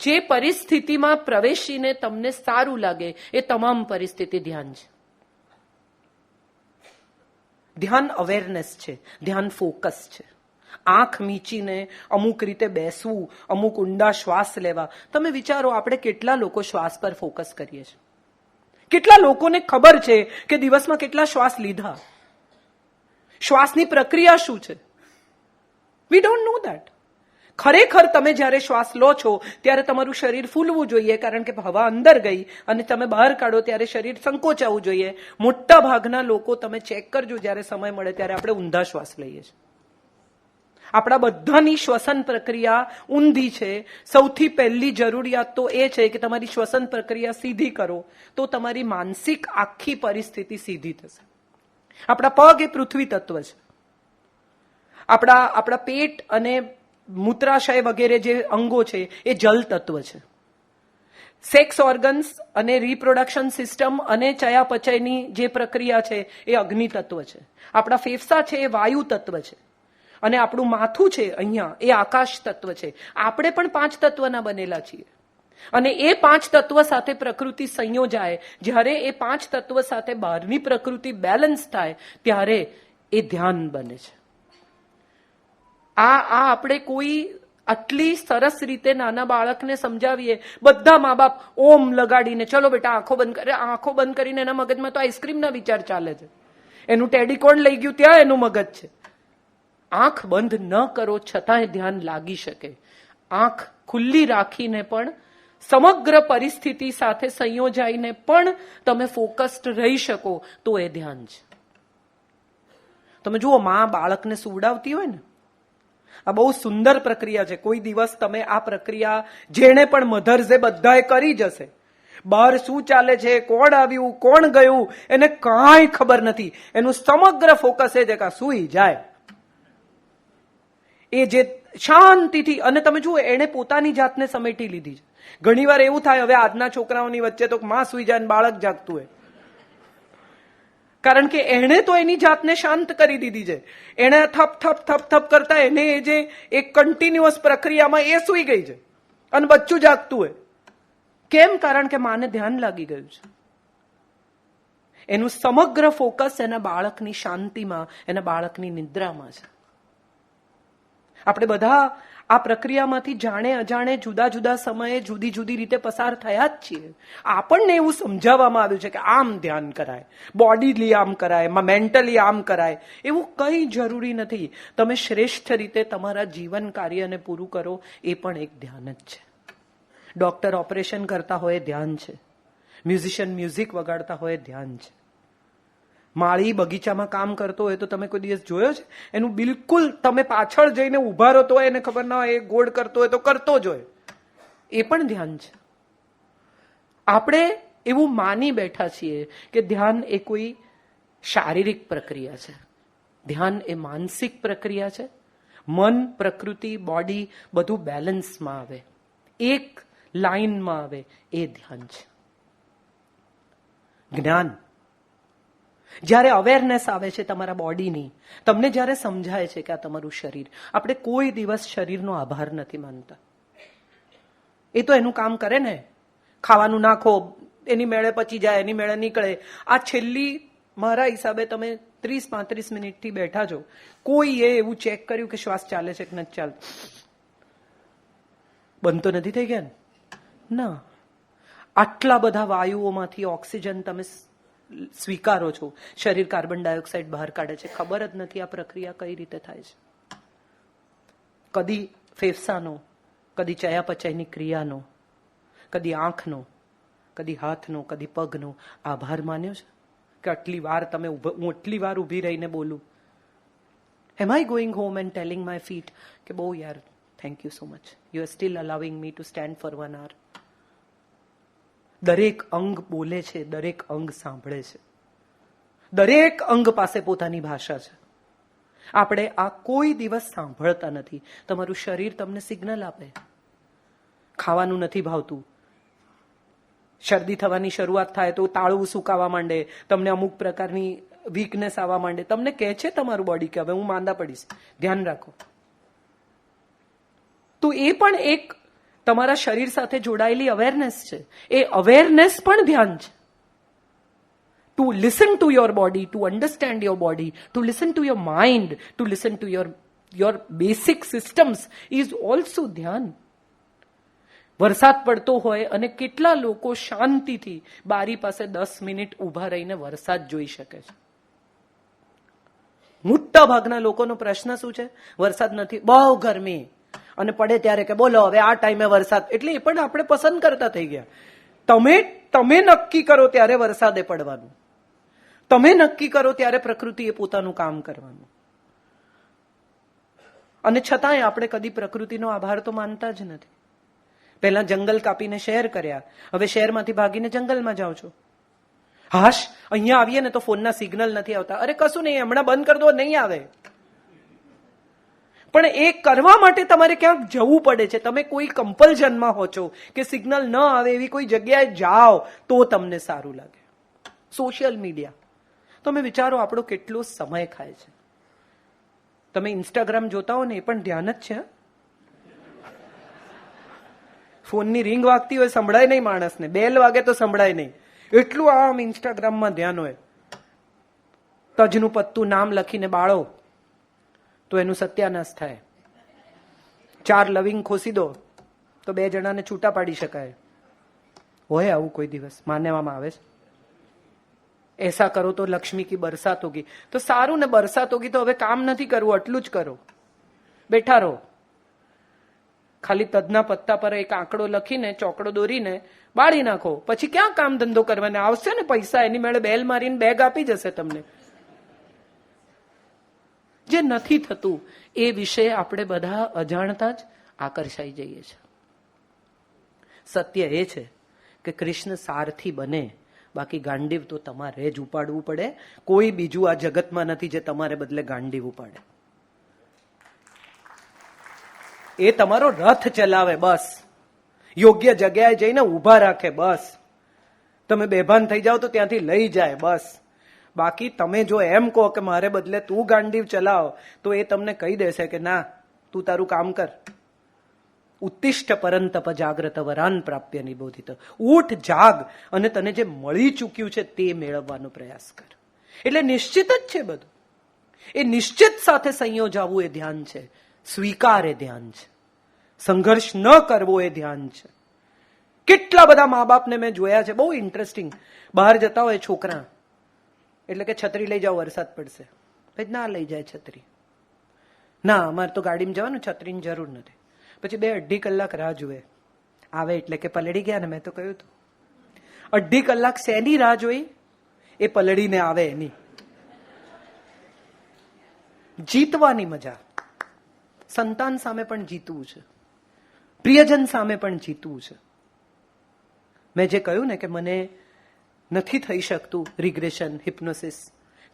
જે પરિસ્થિતિમાં પ્રવેશીને તમને સારું લાગે એ તમામ પરિસ્થિતિ ધ્યાન છે. ધ્યાન અવેરનેસ છે, ધ્યાન ફોકસ છે. આંખ મીચીને અમુક રીતે બેસવું, અમુક ઊંડા શ્વાસ લેવા. તમે વિચારો આપણે કેટલા લોકો શ્વાસ પર ફોકસ કરીએ છીએ? કેટલા લોકોને ખબર છે કે દિવસમાં કેટલા શ્વાસ લીધા? શ્વાસની પ્રક્રિયા શું છે? We don't know that. ખરેખર તમે જ્યારે શ્વાસ લો છો ત્યારે તમારું શરીર ફૂલવું જોઈએ, કારણ કે હવા અંદર ગઈ, અને તમે બહાર કાઢો ત્યારે શરીર સંકોચાવું જોઈએ. મોટા ભાગના લોકો તમે ચેક કરજો, જ્યારે સમય મળે ત્યારે આપણે ઊંધા શ્વાસ લઈએ છીએ. આપણા બધાની શ્વસન પ્રક્રિયા ઊંધી છે. સૌથી પહેલી જરૂરિયાત તો એ છે કે તમારી શ્વસન પ્રક્રિયા સીધી કરો, તો તમારી માનસિક આખી પરિસ્થિતિ સીધી થશે. આપણા પગ એ પૃથ્વી તત્વ છે. આપણા પેટ અને મૂત્રાશય વગેરે જે અંગો છે એ જલ તત્વ છે. સેક્સ ઓર્ગન્સ અને રિપ્રોડક્શન સિસ્ટમ અને ચયાપચયની જે પ્રક્રિયા છે એ અગ્નિ તત્વ છે. આપણા ફેફસા છે એ વાયુ તત્વ છે. અને આપણું માથું છે અહીંયા એ આકાશ તત્વ છે. આપણે પણ 5 તત્વના બનેલા છીએ. અને એ 5 તત્વ સાથે પ્રકૃતિ સંયોજાય, જ્યારે એ 5 તત્વ સાથે બહારની પ્રકૃતિ બેલેન્સ થાય, ત્યારે એ ધ્યાન બને છે. આ આપણે કોઈ આટલી સરસ રીતે નાના બાળકને સમજાવીએ, બધા મા બાપ ઓમ લગાડીને, ચલો બેટા આંખો બંધ કરે, આંખો બંધ કરીને એના મગજમાં તો આઈસ્ક્રીમના વિચાર ચાલે છે. એનું ટેડીકોન લઈ ગયું ત્યાં એનું મગજ છે. આંખ બંધ ન કરો છતાંય ધ્યાન લાગી શકે. આંખ ખુલ્લી રાખીને પણ સમગ્ર પરિસ્થિતિ સાથે સંયોજાઈને પણ તમે ફોકસ્ડ રહી શકો તો એ ધ્યાન છે. તમે જુઓ, માં બાળકને સુવડાવતી હોય ને, આ બહુ સુંદર પ્રક્રિયા છે. કોઈ દિવસ તમે આ પ્રક્રિયા જેણે પણ મધર્સે બધાએ કરી જશે. બહાર શું ચાલે છે, કોણ આવ્યું, કોણ ગયું, એને કાંઈ ખબર નથી. એનું સમગ્ર ફોકસ એ છે કે સૂઈ જાય. એ જે શાંતિથી, અને તમે જુઓ એણે પોતાની જાતને સમેટી લીધી છે. ઘણીવાર એવું થાય, હવે આજના છોકરાઓની વચ્ચે તો માં સૂઈ જાય ને બાળક જાગતું હોય, કારણ કે એણે તો એની જાતને શાંત કરી દીધી છે. એણે થપ થપ થપ થપ કરતા એને એ જે એક કન્ટિન્યુઅસ પ્રક્રિયામાં એ સૂઈ ગઈ છે અને બચ્ચું જાગતું હોય. કેમ? કારણ કે માને ધ્યાન લાગી ગયું છે. એનું સમગ્ર ફોકસ એના બાળકની શાંતિમાં, એના બાળકની નિદ્રામાં છે. આપણે બધા આ પ્રક્રિયામાંથી જાણે અજાણે જુદા જુદા સમયે જુદી જુદી રીતે પસાર થયા જ છીએ. આપણને એવું સમજાવવામાં આવ્યું છે કે આમ ધ્યાન કરાય, બોડીલી આમ કરાય, મેન્ટલી આમ કરાય. એવું કંઈ જરૂરી નથી. તમે શ્રેષ્ઠ રીતે તમારા જીવન કાર્યને પૂરું કરો, એ પણ એક ધ્યાન જ છે. ડોક્ટર ઓપરેશન કરતા હોય ધ્યાન છે. મ્યુઝિશિયન મ્યુઝિક વગાડતા હોય ધ્યાન છે. માળી બગીચામાં કામ કરતો હોય તો તમે કોઈ દિવસ જોયો છે? એનું બિલકુલ તમે પાછળ જઈને ઉભા રહો તો એને ખબર ના હોય, એ ગોળ કરતો હોય તો કરતો જ હોય, એ પણ ધ્યાન છે. આપણે એવું માની બેઠા છીએ કે ધ્યાન એ કોઈ શારીરિક પ્રક્રિયા છે. ધ્યાન એ માનસિક પ્રક્રિયા છે. મન, પ્રકૃતિ, બોડી બધું બેલેન્સમાં આવે, એક લાઈનમાં આવે, એ ધ્યાન છે. જ્ઞાન, જ્યારે અવેરનેસ આવે છે તમારા બોડીની, તમને જ્યારે સમજાય છે કે આ તમારું શરીર, આપણે કોઈ દિવસ શરીરનો આભાર નથી માનતા. એ તો એનું કામ કરે ને, ખાવાનું નાખો, એની મેળે પચી જાય, એની મેળે નીકળે. આ છેલ્લી મારા હિસાબે તમે 30-35 મિનિટથી બેઠા છો, કોઈએ એવું ચેક કર્યું કે શ્વાસ ચાલે છે કે નથી ચાલતો? બંધ તો નથી થઈ ગયા ને? ના. આટલા બધા વાયુઓમાંથી ઓક્સિજન તમે સ્વીકારો છો, શરીર કાર્બન ડાયોક્સાઇડ બહાર કાઢે છે, ખબર જ નથી આ પ્રક્રિયા કઈ રીતે થાય છે. કદી ફેફસાનો, કદી ચયાપચયની ક્રિયાનો, કદી આંખનો, કદી હાથનો, કદી પગનો આભાર માન્યો છે કે આટલી વાર તમે હું આટલી વાર ઊભી રહીને બોલું? એમ I going home and telling my feet કે બહુ યાર, thank you so much, you are still allowing me to stand for 1 hour. દરેક અંગ બોલે છે, દરેક અંગ સાંભળે છે, દરેક અંગ પાસે પોતાની ભાષા છે. આપણે આ કોઈ દિવસ સાંભળતા નથી. તમારું શરીર તમને સિગ્નલ આપે. ખાવાનું નથી ભાવતું, શરદી થવાની શરૂઆત થાય તો તાળું સુકાવા માંડે, તમને અમુક પ્રકારની વીકનેસ આવવા માંડે, તમને કહે છે તમારું બોડી કે હવે હું માંદા પડીશ, ધ્યાન રાખો. તો એ પણ એક તમારા શરીર સાથે જોડાયેલી અવેરનેસ છે. એ અવેરનેસ પણ ધ્યાન છે. To listen to your body, to understand your body, to listen to your mind, to listen to your basic systems is also ધ્યાન. વરસાદ પડતો હોય અને કેટલા લોકો શાંતિથી બારી પાસે 10 મિનિટ ઊભા રહીને વરસાદ જોઈ શકે છે? મોટા ભાગના લોકોનો પ્રશ્ન શું છે? વરસાદ નથી, બહુ ગરમી, અને પડે ત્યારે કે બોલો હવે આ ટાઈમે વરસાદ. એટલે એ પણ આપણે પસંદ કરતા થઈ ગયા. તમે નક્કી કરો ત્યારે વરસાદે પડવાનું, તમે નક્કી કરો ત્યારે પ્રકૃતિએ પોતાનું કામ કરવાનું. અને છતાંય આપણે કદી પ્રકૃતિનો આભાર તો માનતા જ નથી. પહેલા જંગલ કાપીને શહેર કર્યા, હવે શહેરમાંથી ભાગીને જંગલમાં જાઓ છો. હાશ, અહીંયા આવીએ ને તો ફોનના સિગ્નલ નથી આવતા. અરે કશું નહીં, હમણાં બંધ કરી દો, નહીં આવે. પણ એ કરવા માટે તમારે ક્યાંક જવું પડે છે. તમે કોઈ કમ્પલ્ઝનમાં હો છો કે સિગ્નલ ન આવે એવી કોઈ જગ્યાએ જાઓ તો તમને સારું લાગે. સોશિયલ મીડિયા, તમે વિચારો આપણો કેટલો સમય ખાય છે. તમે ઇન્સ્ટાગ્રામ જોતા હો ને એ પણ ધ્યાન જ છે. ફોનની રિંગ વાગતી હોય સંભળાય નહીં માણસને, બેલ વાગે તો સંભળાય નહીં, એટલું આમ ઇન્સ્ટાગ્રામમાં ધ્યાન હોય. તજનું પત્તું નામ લખીને બાળો તો એનું સત્યાનાશ થાય. 4 લવિંગ ખોસી દો તો 2 જણાને છૂટા પાડી શકાય. હોય આવું કોઈ દિવસ? માનવામાં આવે છે. એસા કરો તો લક્ષ્મી કી બરસાત હોગી. તો સારું ને, બરસાત હોગી તો હવે કામ નથી કરવું, આટલું જ કરો, બેઠા રહો. ખાલી તજના પત્તા પર એક આંકડો લખીને ચોકડો દોરીને બાળી નાખો, પછી ક્યાં કામ ધંધો કરવાને? આવશે ને પૈસા, એની મેળે બેલ મારીને બેગ આપી જશે તમને. જે નથી થતું એ વિશે આપણે બધા અજાણતા જ આકર્ષાઈ જઈએ છીએ. સત્ય એ છે કે કૃષ્ણ સારથી બને, બાકી ગાંડીવ તો તમારે જ ઉપાડવું પડે. કોઈ બીજું આ જગતમાં નથી જે તમારે બદલે ગાંડીવ ઉપાડે. એ તમારો રથ ચલાવે, બસ. યોગ્ય જગ્યાએ જઈને ઊભા રાખે, બસ. તમે બેભાન થઈ જાઓ તો ત્યાંથી લઈ જાય, બસ. બાકી તમે જો એમ કહો કે મારે બદલે તું ગાંડીવ ચલાવ, તો એ તમને કહી દેશે કે ના, તું તારું કામ કર. ઉત્તિષ્ઠ પરંતપ જાગ્રત વરાન પ્રાપ્ય નિબોધિત. ઉઠ, જાગ અને તને જે મળી ચૂક્યું છે તે મેળવવાનો પ્રયાસ કર. એટલે નિશ્ચિત જ છે બધું. એ નિશ્ચિત સાથે સંયોજાવું એ ધ્યાન છે. સ્વીકાર એ ધ્યાન છે. સંઘર્ષ ન કરવો એ ધ્યાન છે. કેટલા બધા મા બાપને મેં જોયા છે, બહુ ઇન્ટરેસ્ટિંગ. બહાર જતા હોય છોકરા, એટલે કે છત્રી લઈ જાઓ, વરસાદ પડશે. ના લઈ જાય છત્રી. ના, અમારે તો ગાડીમાં જવાનું, છત્રીની જરૂર નથી. પછી 2-2.5 કલાક રાહ જુએ. આવે એટલે કે પલળી ગયા ને, મેં તો કહ્યું હતું. 2.5 કલાક શેની રાહ જોઈ? એ પલળીને આવે એની. જીતવાની મજા. સંતાન સામે પણ જીતવું છે, પ્રિયજન સામે પણ જીતવું છે. મેં જે કહ્યું ને કે મને નથી થઈ શકતું રિગ્રેશન, હિપ્નોસિસ,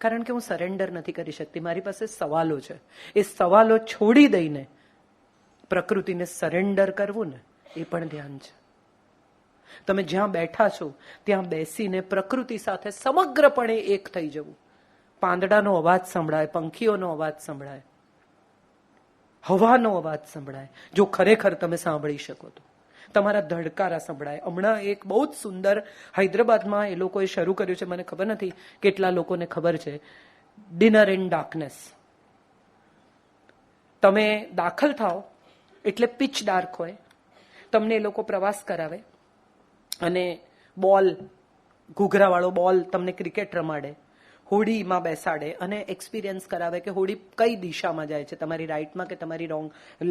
કારણ કે હું સરેન્ડર નથી કરી શકતી. મારી પાસે સવાલો છે. એ સવાલો છોડી દઈને પ્રકૃતિને સરેન્ડર કરવું ને એ પણ ધ્યાન છે. તમે જ્યાં બેઠા છો ત્યાં બેસીને પ્રકૃતિ સાથે સમગ્રપણે એક થઈ જવું. પાંદડાનો અવાજ સંભળાય, પંખીઓનો અવાજ સંભળાય, હવાનો અવાજ સંભળાય, જો ખરેખર તમે સાંભળી શકો તો. તમારા ધડકારા સંભળાય. હમણાં એક બહુ જ સુંદર હૈદરાબાદમાં એ લોકોએ શરૂ કર્યું છે, મને ખબર નથી કેટલા લોકોને ખબર છે, ડિનર ઇન ડાર્કનેસ. તમે દાખલ થાઓ એટલે પિચ ડાર્ક હોય, તમને એ લોકો પ્રવાસ કરાવે અને બોલ, ઘૂઘરાવાળો બોલ તમને ક્રિકેટ રમાડે, હોડીમાં બેસાડે અને એક્સપિરિયન્સ કરાવે કે હોડી કઈ દિશામાં જાય છે, તમારી રાઈટમાં કે તમારી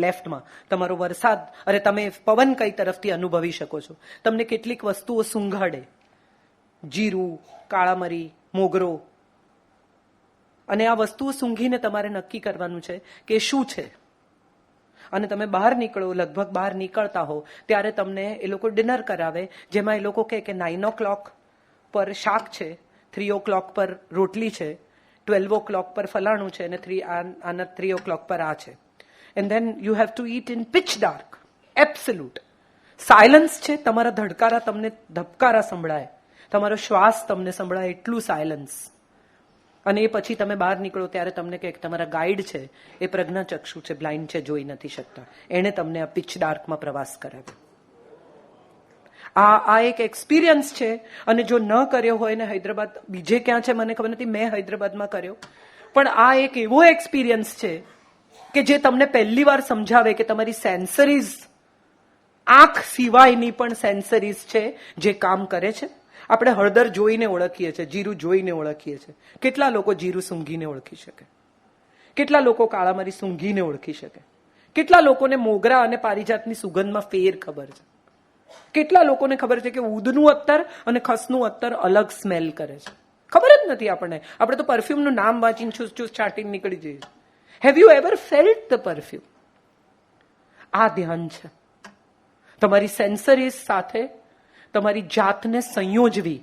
લેફ્ટમાં, તમારો વરસાદ, અરે તમે પવન કઈ તરફથી અનુભવી શકો છો. તમને કેટલીક વસ્તુઓ સૂંઘાડે, જીરું, કાળા મરી, મોગરો, અને આ વસ્તુઓ સૂંઘીને તમારે નક્કી કરવાનું છે કે શું છે. અને તમે બહાર નીકળો, લગભગ બહાર નીકળતા હો ત્યારે તમને એ લોકો ડિનર કરાવે, જેમાં એ લોકો કહે કે 9 o'clock પર શાક છે, 3 o'clock પર રોટલી છે, 12 o'clock પર ફલાણું છે, અને 3 o'clock પર આ છે. And then you have to eat in pitch dark. Absolute silence છે. તમારા ધબકારા તમને ધબકારા સંભળાય, તમારો શ્વાસ તમને સંભળાય, એટલું સાયલન્સ. અને એ પછી તમે બહાર નીકળો ત્યારે તમને કે તમારા ગાઈડ છે એ પ્રજ્ઞાચક્ષુ છે, બ્લાઇન્ડ છે, જોઈ નથી શકતા, એણે તમને આ પિચ ડાર્કમાં પ્રવાસ કરાવ્યો. આ એક એક્સપિરિયન્સ છે. અને જો ન કર્યો હોય ને, હૈદરાબાદ બીજે ક્યાં છે મને ખબર નથી, મેં હૈદરાબાદમાં કર્યો, પણ આ એક એવો એક્સપિરિયન્સ છે કે જે તમને પહેલી વાર સમજાવે કે તમારી સેન્સરીઝ, આંખ સિવાયની પણ સેન્સરીઝ છે જે કામ કરે છે. આપણે હળદર જોઈને ઓળખીએ છીએ, જીરું જોઈને ઓળખીએ છીએ. કેટલા લોકો જીરું સૂંઘીને ઓળખી શકે? કેટલા લોકો કાળા મરી સૂંઘીને ઓળખી શકે? કેટલા લોકોને મોગરા અને પારિજાતની સુગંધમાં ફેર ખબર છે? કેટલા લોકોને ખબર છે કે ઉદનું અત્તર અને ખસનું અત્તર અલગ સ્મેલ કરે છે? ખબર જ નથી આપણને. આપણે તો પરફ્યુમનું નામ વાંચીને છૂસ છૂસ છાંટીને નીકળી જઈએ. Have you ever felt the perfume? આ ધ્યાન છે. તમારી સેન્સરીઝ સાથે તમારી જાતને સંયોજવી.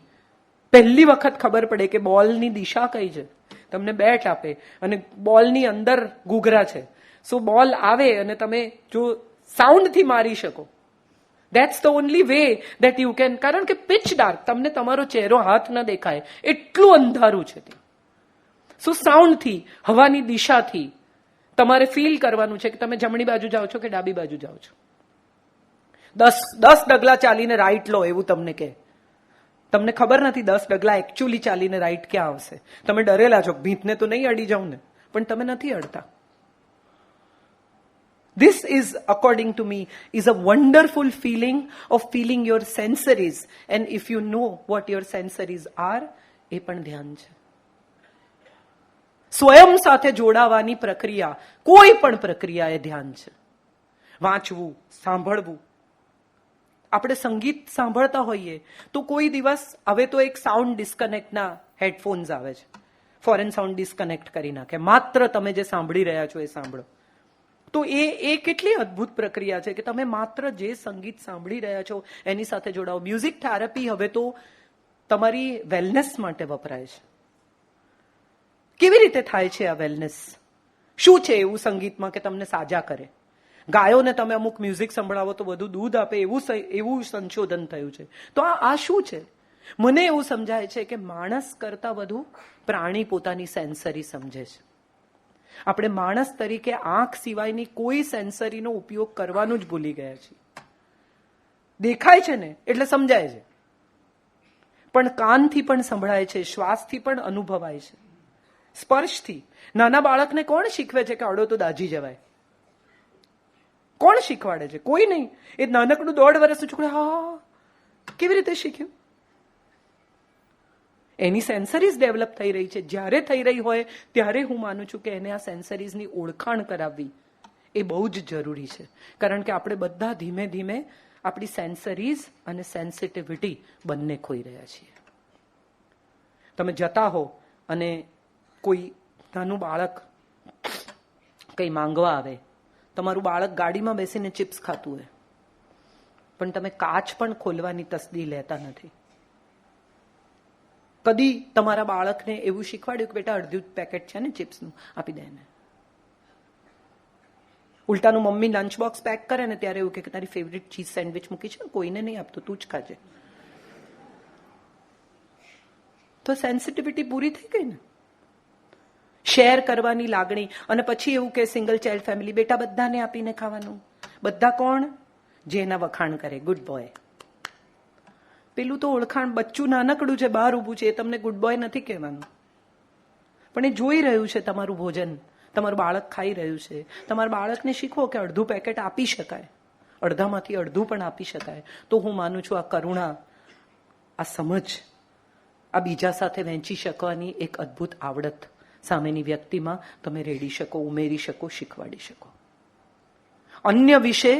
પહેલી વખત ખબર પડે કે બોલની દિશા કઈ છે. તમને બેટ આપે અને બોલની અંદર ઘૂઘરા છે. સો બોલ આવે અને તમે જો સાઉન્ડથી મારી શકો, that's the only way that you can. કારણ કે પિચ ડાર્ક, તમને તમારો ચહેરો, હાથ ન દેખાય, એટલું અંધારું છે તે. સો સાઉન્ડથી, હવાની દિશાથી તમારે ફીલ કરવાનું છે કે તમે જમણી બાજુ જાઓ છો કે ડાબી બાજુ જાઓ છો. 10 ડગલા ચાલીને રાઈટ લો એવું તમને કહે. તમને ખબર નથી 10 ડગલા એકચ્યુઅલી ચાલીને રાઈટ ક્યાં આવશે. તમે ડરેલા છો, ભીંતને તો નહીં અડી જાઉં ને, પણ તમે નથી અડતા. This is, according to me, is a wonderful feeling of feeling your sensories. And if you know what your sensories are, એ પણ ધ્યાન છે. સ્વયં સાથે જોડાવાની પ્રક્રિયા, કોઈ પણ પ્રક્રિયા એ ધ્યાન છે. વાંચવું, સાંભળવું. આપણે સંગીત સાંભળતા હોઈએ તો કોઈ દિવસ, હવે તો એક સાઉન્ડ ડિસ્કનેક્ટના હેડફોન્સ આવે છે, ફોરેન સાઉન્ડ ડિસ્કનેક્ટ કરી નાખે, માત્ર તમે જે સાંભળી રહ્યા છો એ સાંભળો. તો એ કેટલી અદ્ભુત પ્રક્રિયા છે કે તમે માત્ર જે સંગીત સાંભળી રહ્યા છો એની સાથે જોડાઓ. મ્યુઝિક થેરાપી હવે તો તમારી વેલનેસ માટે વપરાય છે. કેવી રીતે થાય છે આ વેલનેસ? શું છે એવું સંગીતમાં કે તમને સાજા કરે? ગાયોને તમે અમુક મ્યુઝિક સંભળાવો તો બધું દૂધ આપે, એવું સંશોધન થયું છે. તો આ શું છે? મને એવું સમજાય છે કે માણસ કરતા વધુ પ્રાણી પોતાની સેન્સરી સમજે છે. આપણે માણસ તરીકે આંખ સિવાયની કોઈ સેન્સરીનો ઉપયોગ કરવાનું જ ભૂલી ગયા છીએ. દેખાય છે ને એટલે સમજાય છે, પણ કાનથી પણ સંભળાય છે, શ્વાસથી પણ અનુભવાય છે, સ્પર્શથી. નાના બાળકને કોણ શીખવે છે કે અડો તો દાજી જવાય? કોણ શીખવાડે છે? કોઈ નહીં. એ નાનકડું 1.5 વર્ષનું છોકરું હા કેવી રીતે શીખ્યું? એની સેન્સરીઝ ડેવલપ થઈ રહી છે. જ્યારે થઈ રહી હોય ત્યારે હું માનું છું કે એને આ સેન્સરીઝની ઓળખાણ કરાવવી એ બહુ જ જરૂરી છે. કારણ કે આપણે બધા ધીમે ધીમે આપણી સેન્સરીઝ અને સેન્સિટિવિટી બંને ખોઈ રહ્યા છીએ. તમે જતા હો અને કોઈ નાનું બાળક કંઈ માંગવા આવે, તમારું બાળક ગાડીમાં બેસીને ચિપ્સ ખાતું હોય, પણ તમે કાચ પણ ખોલવાની તસ્દી લેતા નથી. કદી તમારા બાળકને એવું શીખવાડ્યું કે બેટા અડધું પેકેટ છે ને ચિપ્સનું, આપી દે એને? ઉલટાનું મમ્મી લંચ બોક્સ પેક કરે ને ત્યારે એવું કે તારી ફેવરિટ ચીઝ સેન્ડવિચ મૂકી છે, કોઈને નહીં આપતો, તું જ ખાજે. તો સેન્સિટિવિટી પૂરી થઈ ગઈ ને. શેર કરવાની લાગણી. અને પછી એવું કે સિંગલ ચાઇલ્ડ ફેમિલી, બેટા બધાને આપીને ખાવાનું. બધા કોણ? જે એના વખાણ કરે, ગુડ બોય. પેલું તો ઓળખાણ, બચ્ચું નાનકડું છે, બહાર ઊભું છે, એ તમને ગુડ બોય નથી કહેવાનું, પણ એ જોઈ રહ્યું છે તમારું ભોજન, તમારું બાળક ખાઈ રહ્યું છે. તમારા બાળકને શીખવો કે અડધું પેકેટ આપી શકાય, અડધામાંથી અડધું પણ આપી શકાય. તો હું માનું છું આ કરુણા, આ સમજ, આ બીજા સાથે વહેંચી શકવાની એક અદ્ભુત આવડત સામેની વ્યક્તિમાં તમે રેડી શકો, ઉમેરી શકો, શીખવાડી શકો. અન્ય વિશે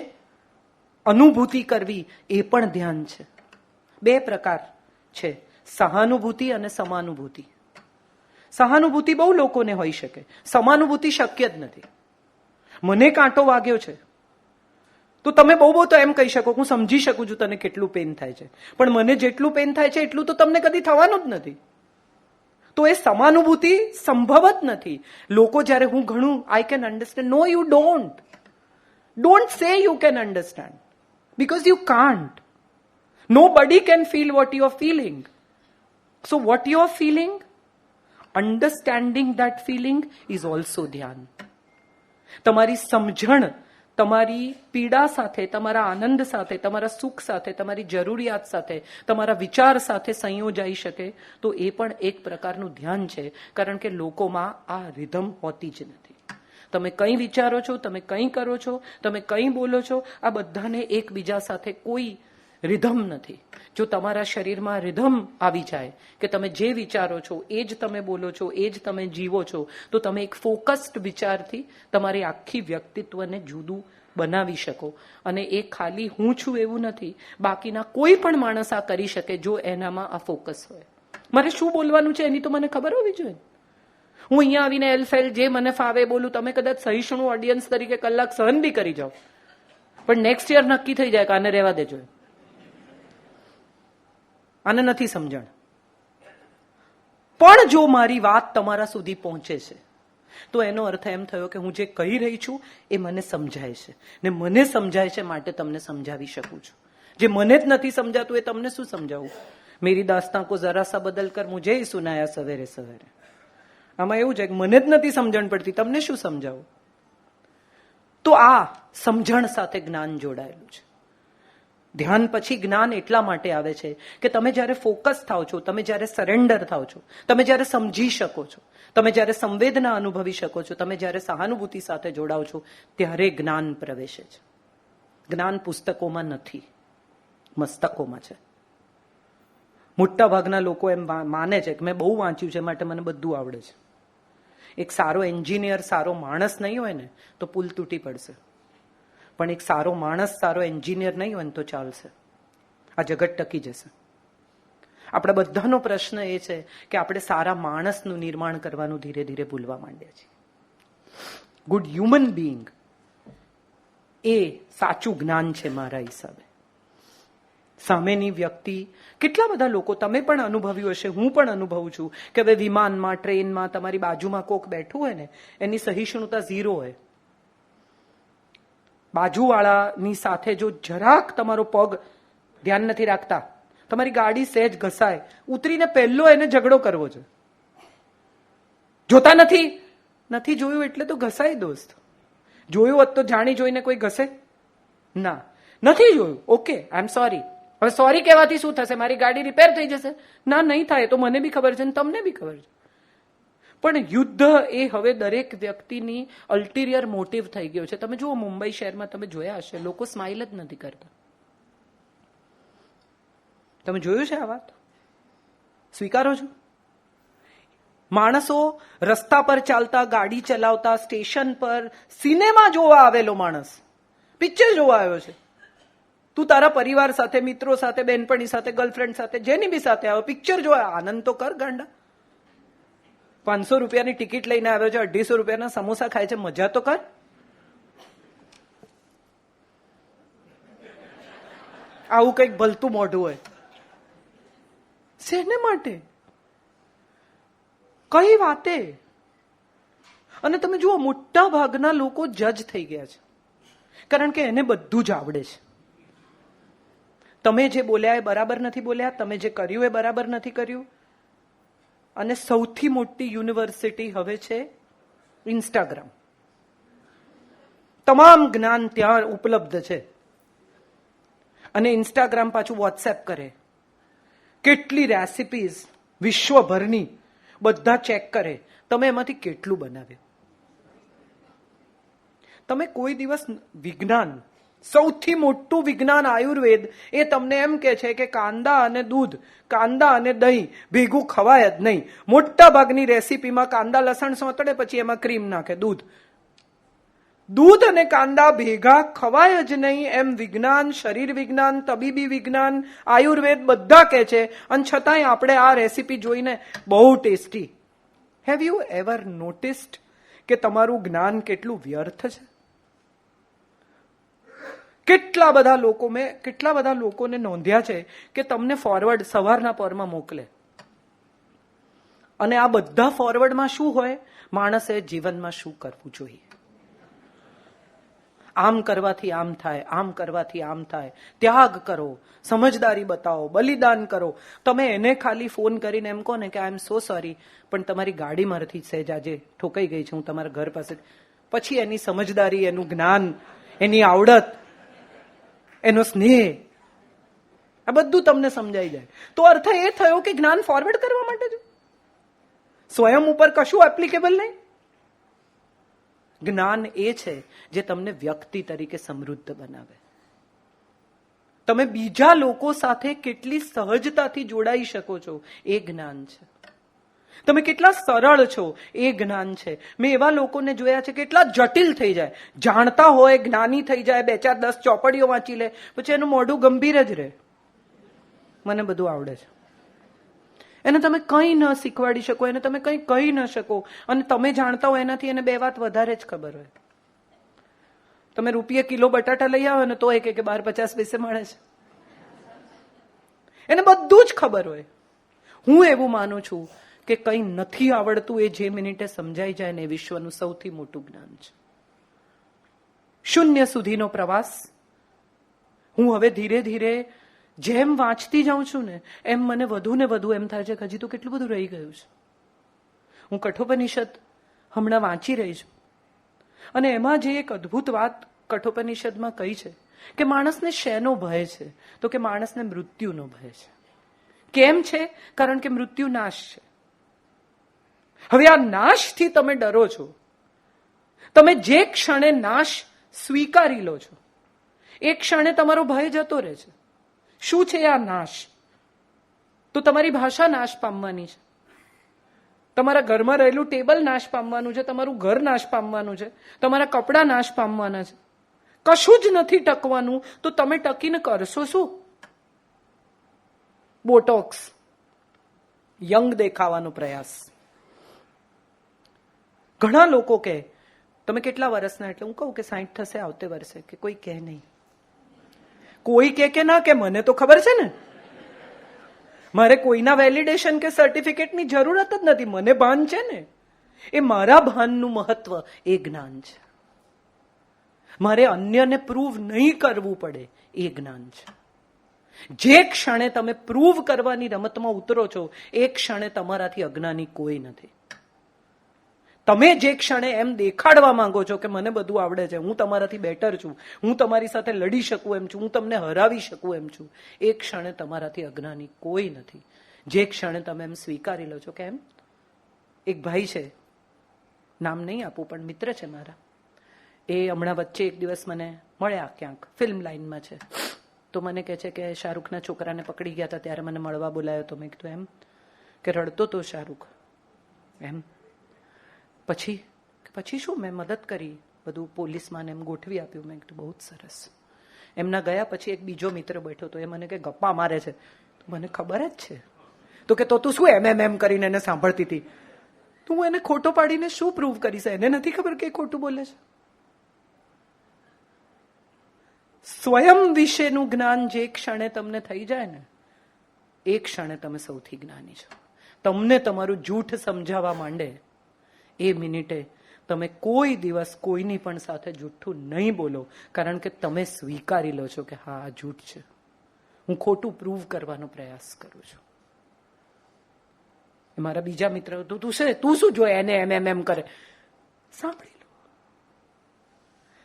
અનુભૂતિ કરવી એ પણ ધ્યાન છે. બે પ્રકાર છે, સહાનુભૂતિ અને સમાનુભૂતિ. સહાનુભૂતિ બહુ લોકોને હોઈ શકે, સમાનુભૂતિ શક્ય જ નથી. મને કાંટો વાગ્યો છે તો તમે બહુ તો એમ કહી શકો હું સમજી શકું છું તને કેટલું પેન થાય છે, પણ મને જેટલું પેન થાય છે એટલું તો તમને કદી થવાનું જ નથી. તો એ સમાનુભૂતિ સંભવ જ નથી. લોકો જ્યારે હું ઘણું I can understand, no you don't say you can understand, because you can't. Nobody can feel what you are feeling. So what you are feeling, understanding that feeling is also ધ્યાન. તમારી સમજણ તમારી પીડા સાથે, તમારા આનંદ સાથે, તમારા સુખ સાથે, તમારી જરૂરિયાત સાથે, તમારા વિચાર સાથે સંયોજાઈ શકે તો એ પણ એક પ્રકારનું ધ્યાન છે. કારણ કે લોકોમાં આ રિધમ હોતી જ નથી. તમે કંઈ વિચારો છો, તમે કંઈ કરો છો, તમે કંઈ બોલો છો, આ બધાને એકબીજા સાથે કોઈ રિધમ નથી. જો તમારા શરીરમાં રિધમ આવી જાય કે તમે જે વિચારો છો એ જ તમે બોલો છો, એ જ તમે જીવો છો, તો તમે એક ફોકસ્ડ વિચારથી તમારી આખી વ્યક્તિત્વને જુદું બનાવી શકો. અને એ ખાલી હું છું એવું નથી, બાકીના કોઈ પણ માણસ આ કરી શકે જો એનામાં આ ફોકસ હોય. મારે શું બોલવાનું છે એની તો મને ખબર હોવી જોઈએ. હું અહીંયા આવીને એલફેલ જે મને ફાવે બોલું, તમે કદાચ સહિષ્ણુ ઓડિયન્સ તરીકે કલાક સહન બી કરી જાઓ, પણ નેક્સ્ટ યર નક્કી થઈ જાય કે આને રહેવા દેજો, આને નથી સમજણ. પણ જો મારી વાત તમારા સુધી પહોંચે છે તો એનો અર્થ એમ થયો કે હું જે કહી રહી છું એ મને સમજાય છે, ને મને સમજાય છે માટે તમને સમજાવી શકું છું. જે મને જ નથી સમજાતું એ તમને શું સમજાવું? મેરી દાસ્તાન કો જરા સા બદલ કર મુझे ही સુનાયા સવેરે સવેરે. આમાં એવું છે કે મને જ નથી સમજણ પડતી, તમને શું સમજાવું? તો આ સમજણ સાથે જ્ઞાન જોડાયેલું છે. ધ્યાન પછી જ્ઞાન એટલા માટે આવે છે કે તમે જ્યારે ફોકસ થાવ છો, તમે જ્યારે સરેન્ડર થાવ છો, તમે જ્યારે સમજી શકો છો, તમે જ્યારે સંવેદના અનુભવી શકો છો, તમે જ્યારે સહાનુભૂતિ સાથે જોડાવ છો, ત્યારે જ્ઞાન પ્રવેશે છે. જ્ઞાન પુસ્તકોમાં નથી, મસ્તકોમાં છે. મોટા ભાગના લોકો એમ માને છે કે મેં બહુ વાંચ્યું છે માટે મને બધું આવડે છે. એક સારો એન્જિનિયર, સારો માણસ નહીં હોય ને તો પુલ તૂટી પડશે, પણ એક સારો માણસ, સારો એન્જિનિયર નહીં હોય ને તો ચાલશે, આ જગત ટકી જશે. આપણા બધાનો પ્રશ્ન એ છે કે આપણે સારા માણસનું નિર્માણ કરવાનું ધીરે ધીરે ભૂલવા માંડ્યા છીએ. ગુડ હ્યુમન બીઈંગ એ સાચું જ્ઞાન છે મારા હિસાબે. સામેની વ્યક્તિ, કેટલા બધા લોકો તમે પણ અનુભવ્યું હશે, હું પણ અનુભવું છું કે હવે વિમાનમાં, ટ્રેનમાં તમારી બાજુમાં કોક બેઠું હોય ને એની સહિષ્ણુતા ઝીરો હોય. બાજુવાળાની સાથે જો જરાક તમારો પગ ધ્યાન નથી રાખતા, તમારી ગાડી સહેજ ઘસાય, ઉતરીને પહેલો એને ઝઘડો કરવો છે. જોતા નથી જોયું એટલે તો ઘસાય દોસ્ત. જોયું હોત તો જાણી જોઈને કોઈ ઘસે ના. નથી જોયું, ઓકે, આઈ એમ સોરી. હવે સોરી કહેવાથી શું થશે? મારી ગાડી રિપેર થઈ જશે? ના, નહીં થાય. તો મને બી ખબર છે ને તમને બી ખબર છે. પણ યુદ્ધ એ હવે દરેક વ્યક્તિની અલ્ટિરિયર મોટિવ થઈ ગયો છે. તમે જુઓ મુંબઈ શહેરમાં તમે જોયા હશે, લોકો સ્માઇલ જ નથી કરતા. તમે જોયું છે આ વાત? સ્વીકારો છો? માણસો રસ્તા પર ચાલતા, ગાડી ચલાવતા, સ્ટેશન પર, સિનેમા જોવા આવેલો માણસ, પિક્ચર જોવા આવ્યો છે, તું તારા પરિવાર સાથે, મિત્રો સાથે, બેનપણી સાથે, ગર્લફ્રેન્ડ સાથે, જેની બી સાથે આવે, પિક્ચર જોવા, આનંદ તો કર ગાંડા. 500 રૂપિયાની ટિકિટ લઈને આવ્યો છે, 250 રૂપિયાના સમોસા ખાય છે, મજા તો કર. આવું કંઈક ભલતું મોઢું હોય શેને માટે? કઈ વાતે? અને તમે જુઓ, મોટા ભાગના લોકો જજ થઈ ગયા છે, કારણ કે એને બધું જ આવડે છે. તમે જે બોલ્યા એ બરાબર નથી બોલ્યા, તમે જે કર્યું એ બરાબર નથી કર્યું. અને સૌથી મોટી યુનિવર્સિટી હવે છે ઇન્સ્ટાગ્રામ. તમામ જ્ઞાન ત્યાં ઉપલબ્ધ છે. અને ઇન્સ્ટાગ્રામ પાછું વોટ્સએપ કરે. કેટલી રેસિપીઝ વિશ્વભરની બધા ચેક કરે. તમે એમાંથી કેટલું બનાવ્યું? તમે કોઈ દિવસ વિજ્ઞાન, સૌથી મોટું વિજ્ઞાન આયુર્વેદ, એ તમને એમ કે છે કે કાંદા અને દૂધ, કાંદા અને દહીં ભેગું ખવાય જ નહીં. મોટા ભાગની રેસીપીમાં કાંદા લસણ સોતડે, પછી એમાં ક્રીમ નાખે, દૂધ અને કાંદા ભેગા ખવાય જ નહીં એમ વિજ્ઞાન, શરીર વિજ્ઞાન, તબીબી વિજ્ઞાન, આયુર્વેદ બધા કહે છે. અને છતાંય આપણે આ રેસીપી જોઈને બહુ tasty. Have you ever noticed કે તમારું જ્ઞાન કેટલું વ્યર્થ છે? કેટલા બધા લોકોને નોંધ્યા છે કે તમને ફોરવર્ડ સવારના પોરમાં મોકલે. અને આ બધા ફોરવર્ડમાં શું હોય? માણસે જીવનમાં શું કરવું જોઈએ. આમ કરવાથી આમ થાય, આમ કરવાથી આમ થાય, ત્યાગ કરો, સમજદારી બતાવો, બલિદાન કરો. તમે એને ખાલી ફોન કરીને એમ કહો ને કે આઈ એમ સો સોરી, પણ તમારી ગાડી મારાથી સહેજ આજે ઠોકાઈ ગઈ છે, હું તમારા ઘર પાસે. પછી એની સમજદારી, એનું જ્ઞાન, એની આવડત, એનો સ્નેહ, આ બધું તમને સમજાઈ જાય. તો અર્થ એ થયો કે જ્ઞાન ફોરવર્ડ કરવા માટે છે, સ્વયં ઉપર કશું એપ્લિકેબલ નહીં. જ્ઞાન એ છે જે તમને વ્યક્તિ તરીકે સમૃદ્ધ બનાવે. તમે બીજા લોકો સાથે કેટલી સહજતાથી જોડાઈ શકો છો એ જ્ઞાન છે. તમે કેટલા સરળ છો એ જ્ઞાન છે. મેં એવા લોકોને જોયા છે કેટલા જટિલ થઈ જાય, જાણતા હોય, જ્ઞાની થઈ જાય, 2 4 10 ચોપડીઓ વાંચી લે, પછી એનું મોઢું ગંભીર જ રહે. મને બધું આવડે છે. એને તમે કંઈ ન શીખવાડી શકો, એને તમે કંઈ કહી ન શકો. અને તમે જાણતા હો એનાથી એને 2 વાત વધારે જ ખબર હોય. તમે રૂપિયા કિલો બટાટા લઈ આવો ને તો એ કે 12.50 પૈસે મળે છે. એને બધું જ ખબર હોય. હું એવું માનું છું કે કંઈ નથી આવડતું એ જે મિનિટે સમજાઈ જાય ને એ વિશ્વનું સૌથી મોટું જ્ઞાન છે. શૂન્ય સુધીનો પ્રવાસ હું હવે ધીરે ધીરે જેમ વાંચતી જાઉં છું ને એમ મને વધુ ને વધુ એમ થાય છે કે હજી તો કેટલું બધું રહી ગયું છે. હું કઠોપનિષદ હમણાં વાંચી રહી છું અને એમાં જે એક અદ્ભુત વાત કઠોપનિષદમાં કહી છે કે માણસને શેનો ભય છે, તો કે માણસને મૃત્યુનો ભય છે. કેમ છે? કારણ કે મૃત્યુ નાશ છે. હવે આ નાશથી તમે ડરો છો. તમે જે ક્ષણે નાશ સ્વીકારી લો છો એ ક્ષણે તમારો ભય જતો રહે છે. શું છે આ નાશ? તો તમારી ભાષા નાશ પામવાની છે, તમારા ઘરમાં રહેલું ટેબલ નાશ પામવાનું છે, તમારું ઘર નાશ પામવાનું છે, તમારા કપડાં નાશ પામવાના છે. કશું જ નથી ટકવાનું. તો તમે ટકીને કરશો શું? બોટોક્સ, યંગ દેખાવાનો પ્રયાસ. ઘણા લોકો કહે તમે કેટલા વર્ષના? એટલે હું કહું કે 60 થશે આવતે વર્ષે. કે કોઈ કહે નહીં. કોઈ કે ના કે મને તો ખબર છે ને, મારે કોઈના વેલિડેશન કે સર્ટિફિકેટની જરૂરત જ નથી, મને ભાન છે ને. એ મારા ભાનનું મહત્વ એ જ્ઞાન છે. મારે અન્યને પ્રૂવ નહીં કરવું પડે એ જ્ઞાન છે. જે ક્ષણે તમે પ્રૂવ કરવાની રમતમાં ઉતરો છો એ ક્ષણે તમારાથી અજ્ઞાની કોઈ નથી. તમે જે ક્ષણે એમ દેખાડવા માંગો છો કે મને બધું આવડે છે, હું તમારાથી બેટર છું, હું તમારી સાથે લડી શકું એમ છું, હું તમને હરાવી શકું એમ છું, એ ક્ષણે તમારાથી અજ્ઞાની કોઈ નથી. જે ક્ષણે તમે એમ સ્વીકારી લો છો કે એમ. એક ભાઈ છે, નામ નહીં આપું પણ મિત્ર છે મારા, એ હમણાં વચ્ચે એક દિવસ મને મળ્યા ક્યાંક, ફિલ્મ લાઈનમાં છે. તો મને કહે છે કે શાહરૂખના છોકરાને પકડી ગયા હતા ત્યારે મને મળવા બોલાયો. તો મેં કીધું એમ? કે રડતો તો શાહરૂખ એમ. પછી શું? મેં મદદ કરી, બધું પોલીસમાં એમ ગોઠવી આપ્યું. મેં કીધું બહુ જ સરસ. એમના ગયા પછી એક બીજો મિત્ર બેઠો હતો, એ મને કે ગપ્પા મારે છે. મને ખબર જ છે. તો કે તો તું શું એમ કરીને એને સાંભળતી હતી? તું એને ખોટો પાડીને શું પ્રૂવ કરીશ? એને નથી ખબર કે ખોટું બોલે છે. સ્વયં વિશેનું જ્ઞાન જે ક્ષણે તમને થઈ જાય ને, એ ક્ષણે તમે સૌથી જ્ઞાની છો. તમને તમારું જૂઠ સમજાવવા માંડે એ મિનિટે તમે કોઈ દિવસ કોઈની પણ સાથે જૂઠું નહીં બોલો, કારણ કે તમે સ્વીકારી લો છો કે હા, આ જૂઠ છે, હું ખોટું પ્રૂવ કરવાનો પ્રયાસ કરું છું. મારા બીજા મિત્ર, તું શું જો એને એમ કરે? સાંભળી લો.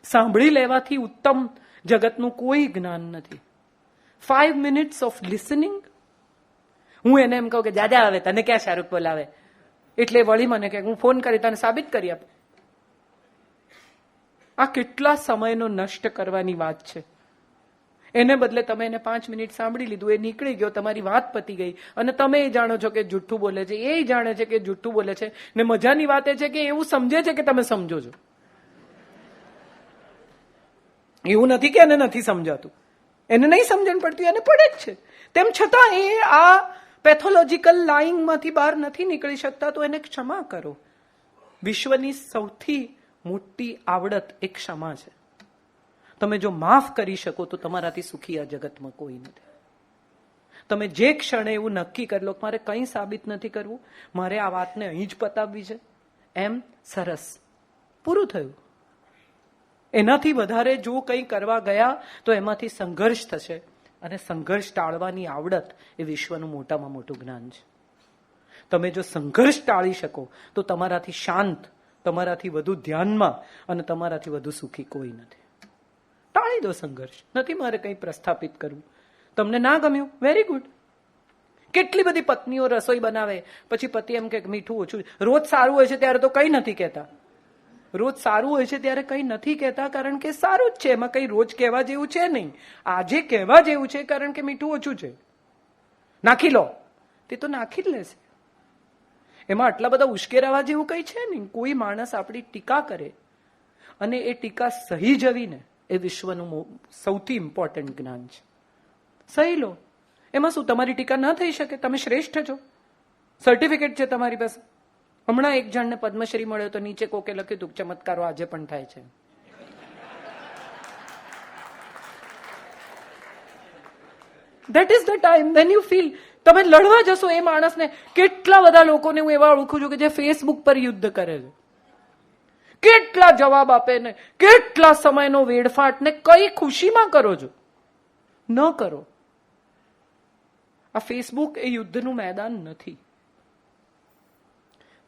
સાંભળી લેવાથી ઉત્તમ જગતનું કોઈ જ્ઞાન નથી. 5 minutes ઓફ લિસનિંગ. હું એને એમ કહું કે દાદા આવે તને ક્યાં શાહરૂખ બોલાવે, એટલે વળી મને કે હું ફોન કરી તને સાબિત કરી આપ. આ કેટલા સમયનો નષ્ટ કરવાની વાત છે. એને બદલે તમે એને 5 મિનિટ સાંભળી લીધું, એ નીકળી ગયો, તમારી વાત પતી ગઈ, અને તમે એ જાણો છો કે જુઠ્ઠું બોલે છે, એ જાણે છે કે જુઠ્ઠું બોલે છે. ને મજાની વાત એ છે કે એવું સમજે છે કે તમે સમજો છો. એવું નથી કે એને નથી સમજાતું, એને નહીં સમજણ પડતી, એને પડે જ છે. તેમ છતાં એ આ પેથોલોજીકલ લાઇંગમાંથી બહાર નથી નીકળી શકતા, તો એને ક્ષમા કરો. વિશ્વની સૌથી મોટી આવડત એ ક્ષમા છે. તમે જો માફ કરી શકો તો તમારાથી સુખી આ જગતમાં કોઈ નથી. તમે જે ક્ષણે એવું નક્કી કરી લો કે મારે કંઈ સાબિત નથી કરવું, મારે આ વાતને અહીં જ પતાવવી છે, એમ સરસ, પૂરું થયું. એનાથી વધારે જો કંઈ કરવા ગયા તો એમાંથી સંઘર્ષ થશે, અને સંઘર્ષ ટાળવાની આવડત એ વિશ્વનું મોટામાં મોટું જ્ઞાન છે. તમે જો સંઘર્ષ ટાળી શકો તો તમારાથી શાંત, તમારાથી વધુ ધ્યાનમાં અને તમારાથી વધુ સુખી કોઈ નથી. ટાળી દો સંઘર્ષ. નથી મારે કંઈ પ્રસ્થાપિત કરવું. તમને ના ગમ્યું, વેરી ગુડ. કેટલી બધી પત્નીઓ રસોઈ બનાવે, પછી પતિ એમ કે મીઠું ઓછું. રોજ સારું હોય છે ત્યારે તો કંઈ નથી કહેતા. રોજ સારું હોય છે ત્યારે કંઈ નથી કહેતા, કારણ કે સારું જ છે, એમાં કંઈ રોજ કહેવા જેવું છે નહીં. આજે કહેવા જેવું છે કારણ કે મીઠું ઓછું છે. નાખી લો, તે તો નાખી જ લેશે. એમાં આટલા બધા ઉશ્કેરાવા જેવું કંઈ છે નહીં. કોઈ માણસ આપણી ટીકા કરે અને એ ટીકા સહી જવી ને, એ વિશ્વનું સૌથી ઇમ્પોર્ટન્ટ જ્ઞાન છે. સહી લો. એમાં શું, તમારી ટીકા ન થઈ શકે? તમે શ્રેષ્ઠ છો, સર્ટિફિકેટ છે તમારી પાસે. હમણાં એક જણને પદ્મશ્રી મળ્યો તો નીચે કોકે લખ્યું હતું ચમત્કારો આજે પણ થાય છે. That is the time when you feel. તમે લડવા જશો એ માણસને. કેટલા બધા લોકોને હું એવા ઓળખું છું કે જે ફેસબુક પર યુદ્ધ કરે છે. કેટલા જવાબ આપે ને, કેટલા સમયનો વેડફાટ ને, કઈ ખુશીમાં કરો છો? ન કરો. આ ફેસબુક એ યુદ્ધનું મેદાન નથી.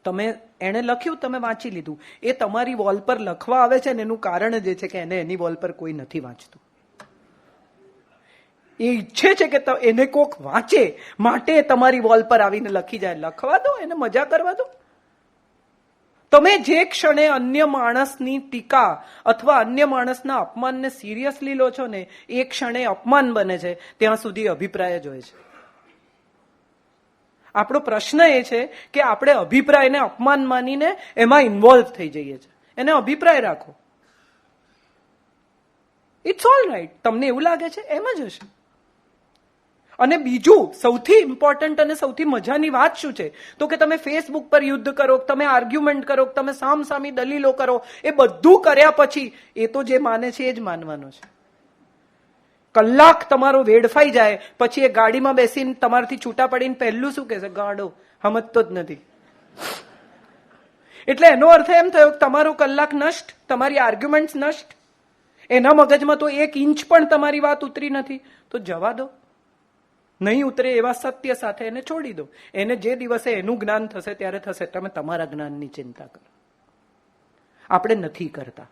તમે એને લખ્યું, તમે વાંચી લીધું. એ તમારી વોલ પર લખવા આવે છે ને એનું કારણ જ છે કે એને એની વોલ પર કોઈ નથી વાંચતું. એ ઈચ્છે છે કે એને કોક વાંચે, માટે તમારી વોલ પર આવીને લખી જાય. લખવા દો, એને મજા કરવા દો. તમે જે ક્ષણે અન્ય માણસની ટીકા અથવા અન્ય માણસના અપમાનને સિરિયસલી લો છો ને, એ ક્ષણે અપમાન બને છે. ત્યાં સુધી અભિપ્રાય જ હોય છે. આપણો પ્રશ્ન એ છે કે આપણે અભિપ્રાયને અપમાન માનીને એમાં ઇન્વોલ્વ થઈ જઈએ છીએ. એને અભિપ્રાય રાખો. It's all right. તમને એવું લાગે છે એમ જ હશે. અને બીજું સૌથી ઇમ્પોર્ટન્ટ અને સૌથી મજાની વાત શું છે, તો કે તમે ફેસબુક પર યુદ્ધ કરો, તમે આર્ગ્યુમેન્ટ કરો, તમે સામસામી દલીલો કરો, એ બધું કર્યા પછી એ તો જે માને છે એ જ માનવાનો છે. કલાક તમારો વેડફાઈ જાય પછી એ ગાડીમાં બેસીને તમારાથી છૂટા પડીને પહેલું શું કહેશે? ગાડો સમજતો જ નથી. એટલે એનો અર્થ એમ થયો કે તમારો કલાક નષ્ટ, તમારી આર્ગ્યુમેન્ટ નષ્ટ. એના મગજમાં તો 1 ઇંચ પણ તમારી વાત ઉતરી નથી. તો જવા દો. નહીં ઉતરે એવા સત્ય સાથે એને છોડી દો. એને જે દિવસે એનું જ્ઞાન થશે ત્યારે થશે. તમે તમારા જ્ઞાનની ચિંતા કરો. આપણે નથી કરતા.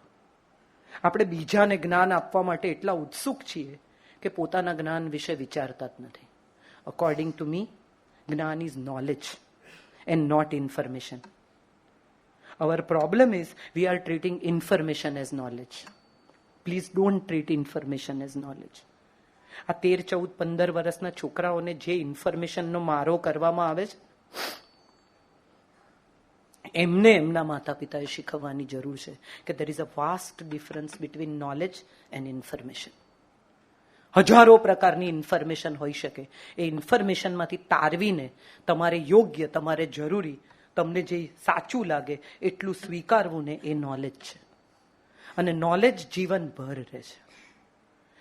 આપણે બીજાને જ્ઞાન આપવા માટે એટલા ઉત્સુક છીએ કે પોતાના જ્ઞાન વિશે વિચારતા જ નથી. અકોર્ડિંગ ટુ મી, જ્ઞાન is knowledge and not information. Our problem is we are treating information as knowledge. Please don't treat information as knowledge. આ 13, 14, 15 વર્ષના છોકરાઓને જે ઇન્ફોર્મેશનનો મારો કરવામાં આવે છે, એમને એમના માતા પિતાએ શીખવવાની જરૂર છે કે there is a vast difference between knowledge and information. હજારો પ્રકારની ઇન્ફોર્મેશન હોઈ શકે. એ ઇન્ફોર્મેશનમાંથી તારવીને તમારે યોગ્ય, તમારે જરૂરી, તમને જે સાચું લાગે એટલું સ્વીકારવું ને એ નોલેજ છે. અને નોલેજ જીવનભર રહે છે,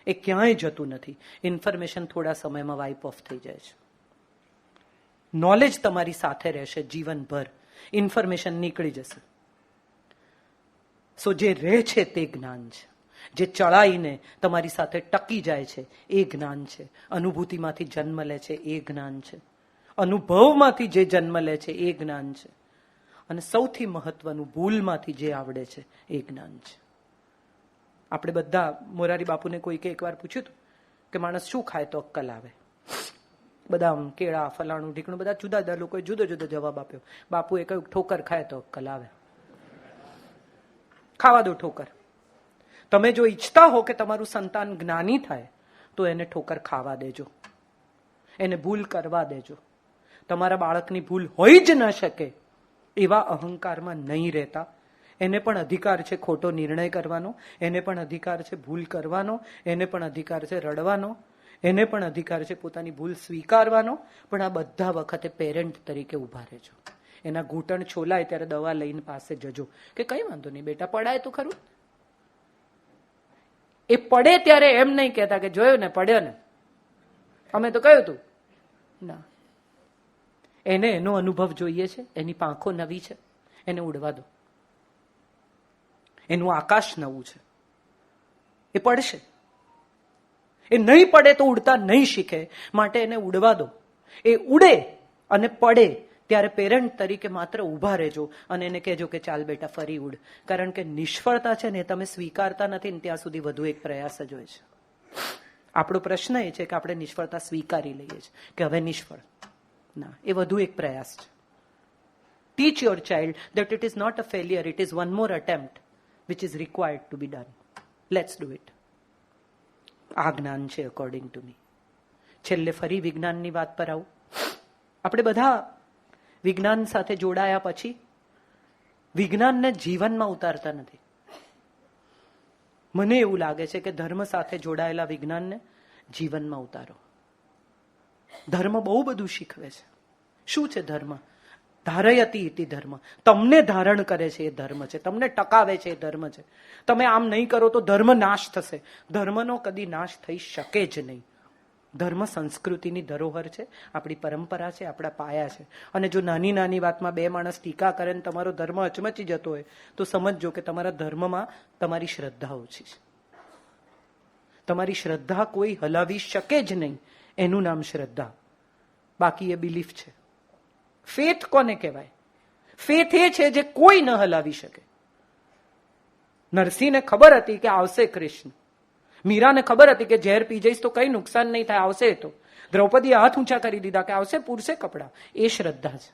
એ ક્યાંય જતું નથી. ઇન્ફોર્મેશન થોડા સમયમાં વાઇપ ઓફ થઈ જાય છે. નોલેજ તમારી સાથે રહેશે જીવનભર. ઇન્ફોર્મેશન નીકળી જશે. સો જે રહે છે તે જ્ઞાન છે, જે ચડાઈને તમારી સાથે ટકી જાય છે એ જ્ઞાન છે. અનુભૂતિમાંથી જન્મ લે છે એ જ્ઞાન છે. અનુભવમાંથી જે જન્મ લે છે એ જ્ઞાન છે. અને સૌથી મહત્વનું, ભૂલમાંથી જે આવડે છે એ જ્ઞાન છે. આપણે બધા મોરારી બાપુને કોઈકે એકવાર પૂછ્યું હતું કે માણસ શું ખાય તો અક્કલ આવે? બદામ, કેળા, ફલાણું ઢીકણું, બધા જુદા જુદા લોકોએ જુદો જુદો જવાબ આપ્યો. બાપુએ કહ્યું ઠોકર ખાય તો અક્કલ આવે. ખાવા દો ઠોકર. તમે જો ઈચ્છતા હો કે તમારું સંતાન જ્ઞાની થાય તો એને ઠોકર ખાવા દેજો, એને ભૂલ કરવા દેજો. તમારા બાળકની ભૂલ હોઈ જ ન શકે એવા અહંકારમાં નહીં રહેતા. એને પણ અધિકાર છે ખોટો નિર્ણય કરવાનો, એને પણ અધિકાર છે ભૂલ કરવાનો, એને પણ અધિકાર છે રડવાનો, એને પણ અધિકાર છે પોતાની ભૂલ સ્વીકારવાનો. પણ આ બધા વખતે પેરેન્ટ તરીકે ઉભા રહેજો. એના ઘૂંટણ છોલાય ત્યારે દવા લઈને પાસે જજો કે કઈ વાંધો નહીં બેટા, પડાય તો ખરું. એ પડે ત્યારે એમ નહીં કહેતા કે જોયું ને, પડ્યો ને, અમે તો કહ્યું તું. ના, એને એનો અનુભવ જોઈએ છે, એની પાંખો નવી છે, એને ઉડવા દો. એનું આકાશ નવું છે, એ પડશે. એ નહીં પડે તો ઉડતા નહીં શીખે, માટે એને ઉડવા દો. એ ઉડે અને પડે ત્યારે પેરેન્ટ તરીકે માત્ર ઊભા રહેજો અને એને કહેજો કે ચાલ બેટા ફરી ઉડ. કારણ કે નિષ્ફળતા છે ને તમે સ્વીકારતા નથી ને ત્યાં સુધી વધુ એક પ્રયાસ જ હોય છે. આપણો પ્રશ્ન એ છે કે આપણે નિષ્ફળતા સ્વીકારી લઈએ છીએ કે હવે નિષ્ફળ. ના, એ વધુ એક પ્રયાસ છે. Teach your child that it is not a failure, it is one more attempt which is required to be done. Let's do it. આ જ્ઞાન છે અકોર્ડિંગ ટુ મી. છેલ્લે ફરી વિજ્ઞાનની વાત પર આવું. આપણે બધા વિજ્ઞાન સાથે જોડાયા પછી વિજ્ઞાનને જીવનમાં ઉતારતા નથી. મને એવું લાગે છે કે ધર્મ સાથે જોડાયેલા વિજ્ઞાનને જીવનમાં ઉતારો. ધર્મ બહુ બધું શીખવે છે. શું છે ધર્મ? ધારયતી ઇતિ ધર્મ. તમને ધારણ કરે છે એ ધર્મ છે, તમને ટકાવે છે એ ધર્મ છે. તમે આમ નહીં કરો તો ધર્મ નાશ થશે. ધર્મનો કદી નાશ થઈ શકે જ નહીં. ધર્મ સંસ્કૃતિની ધરોહર છે, આપણી પરંપરા છે, આપણા પાયા છે. અને જો નાની નાની વાતમાં બે માણસ ટીકા કરે ને તમારો ધર્મ અચમચી જતો હોય તો સમજજો કે તમારા ધર્મમાં તમારી શ્રદ્ધા ઓછી છે. તમારી શ્રદ્ધા કોઈ હલાવી શકે જ નહીં. એનું નામ શ્રદ્ધા, બાકી એ બિલીફ છે. ફેથ કોને કહેવાય? ફેથ એ છે જે કોઈ ન હલાવી શકે. નરસિંહને ખબર હતી કે આવશે કૃષ્ણ. મીરાને ખબર હતી કે ઝેર પી જઈશ તો કઈ નુકસાન નહીં થાય, આવશે. તો દ્રૌપદીએ હાથ ઊંચા કરી દીધા કે આવશે, પૂરશે કપડા. એ શ્રદ્ધા છે.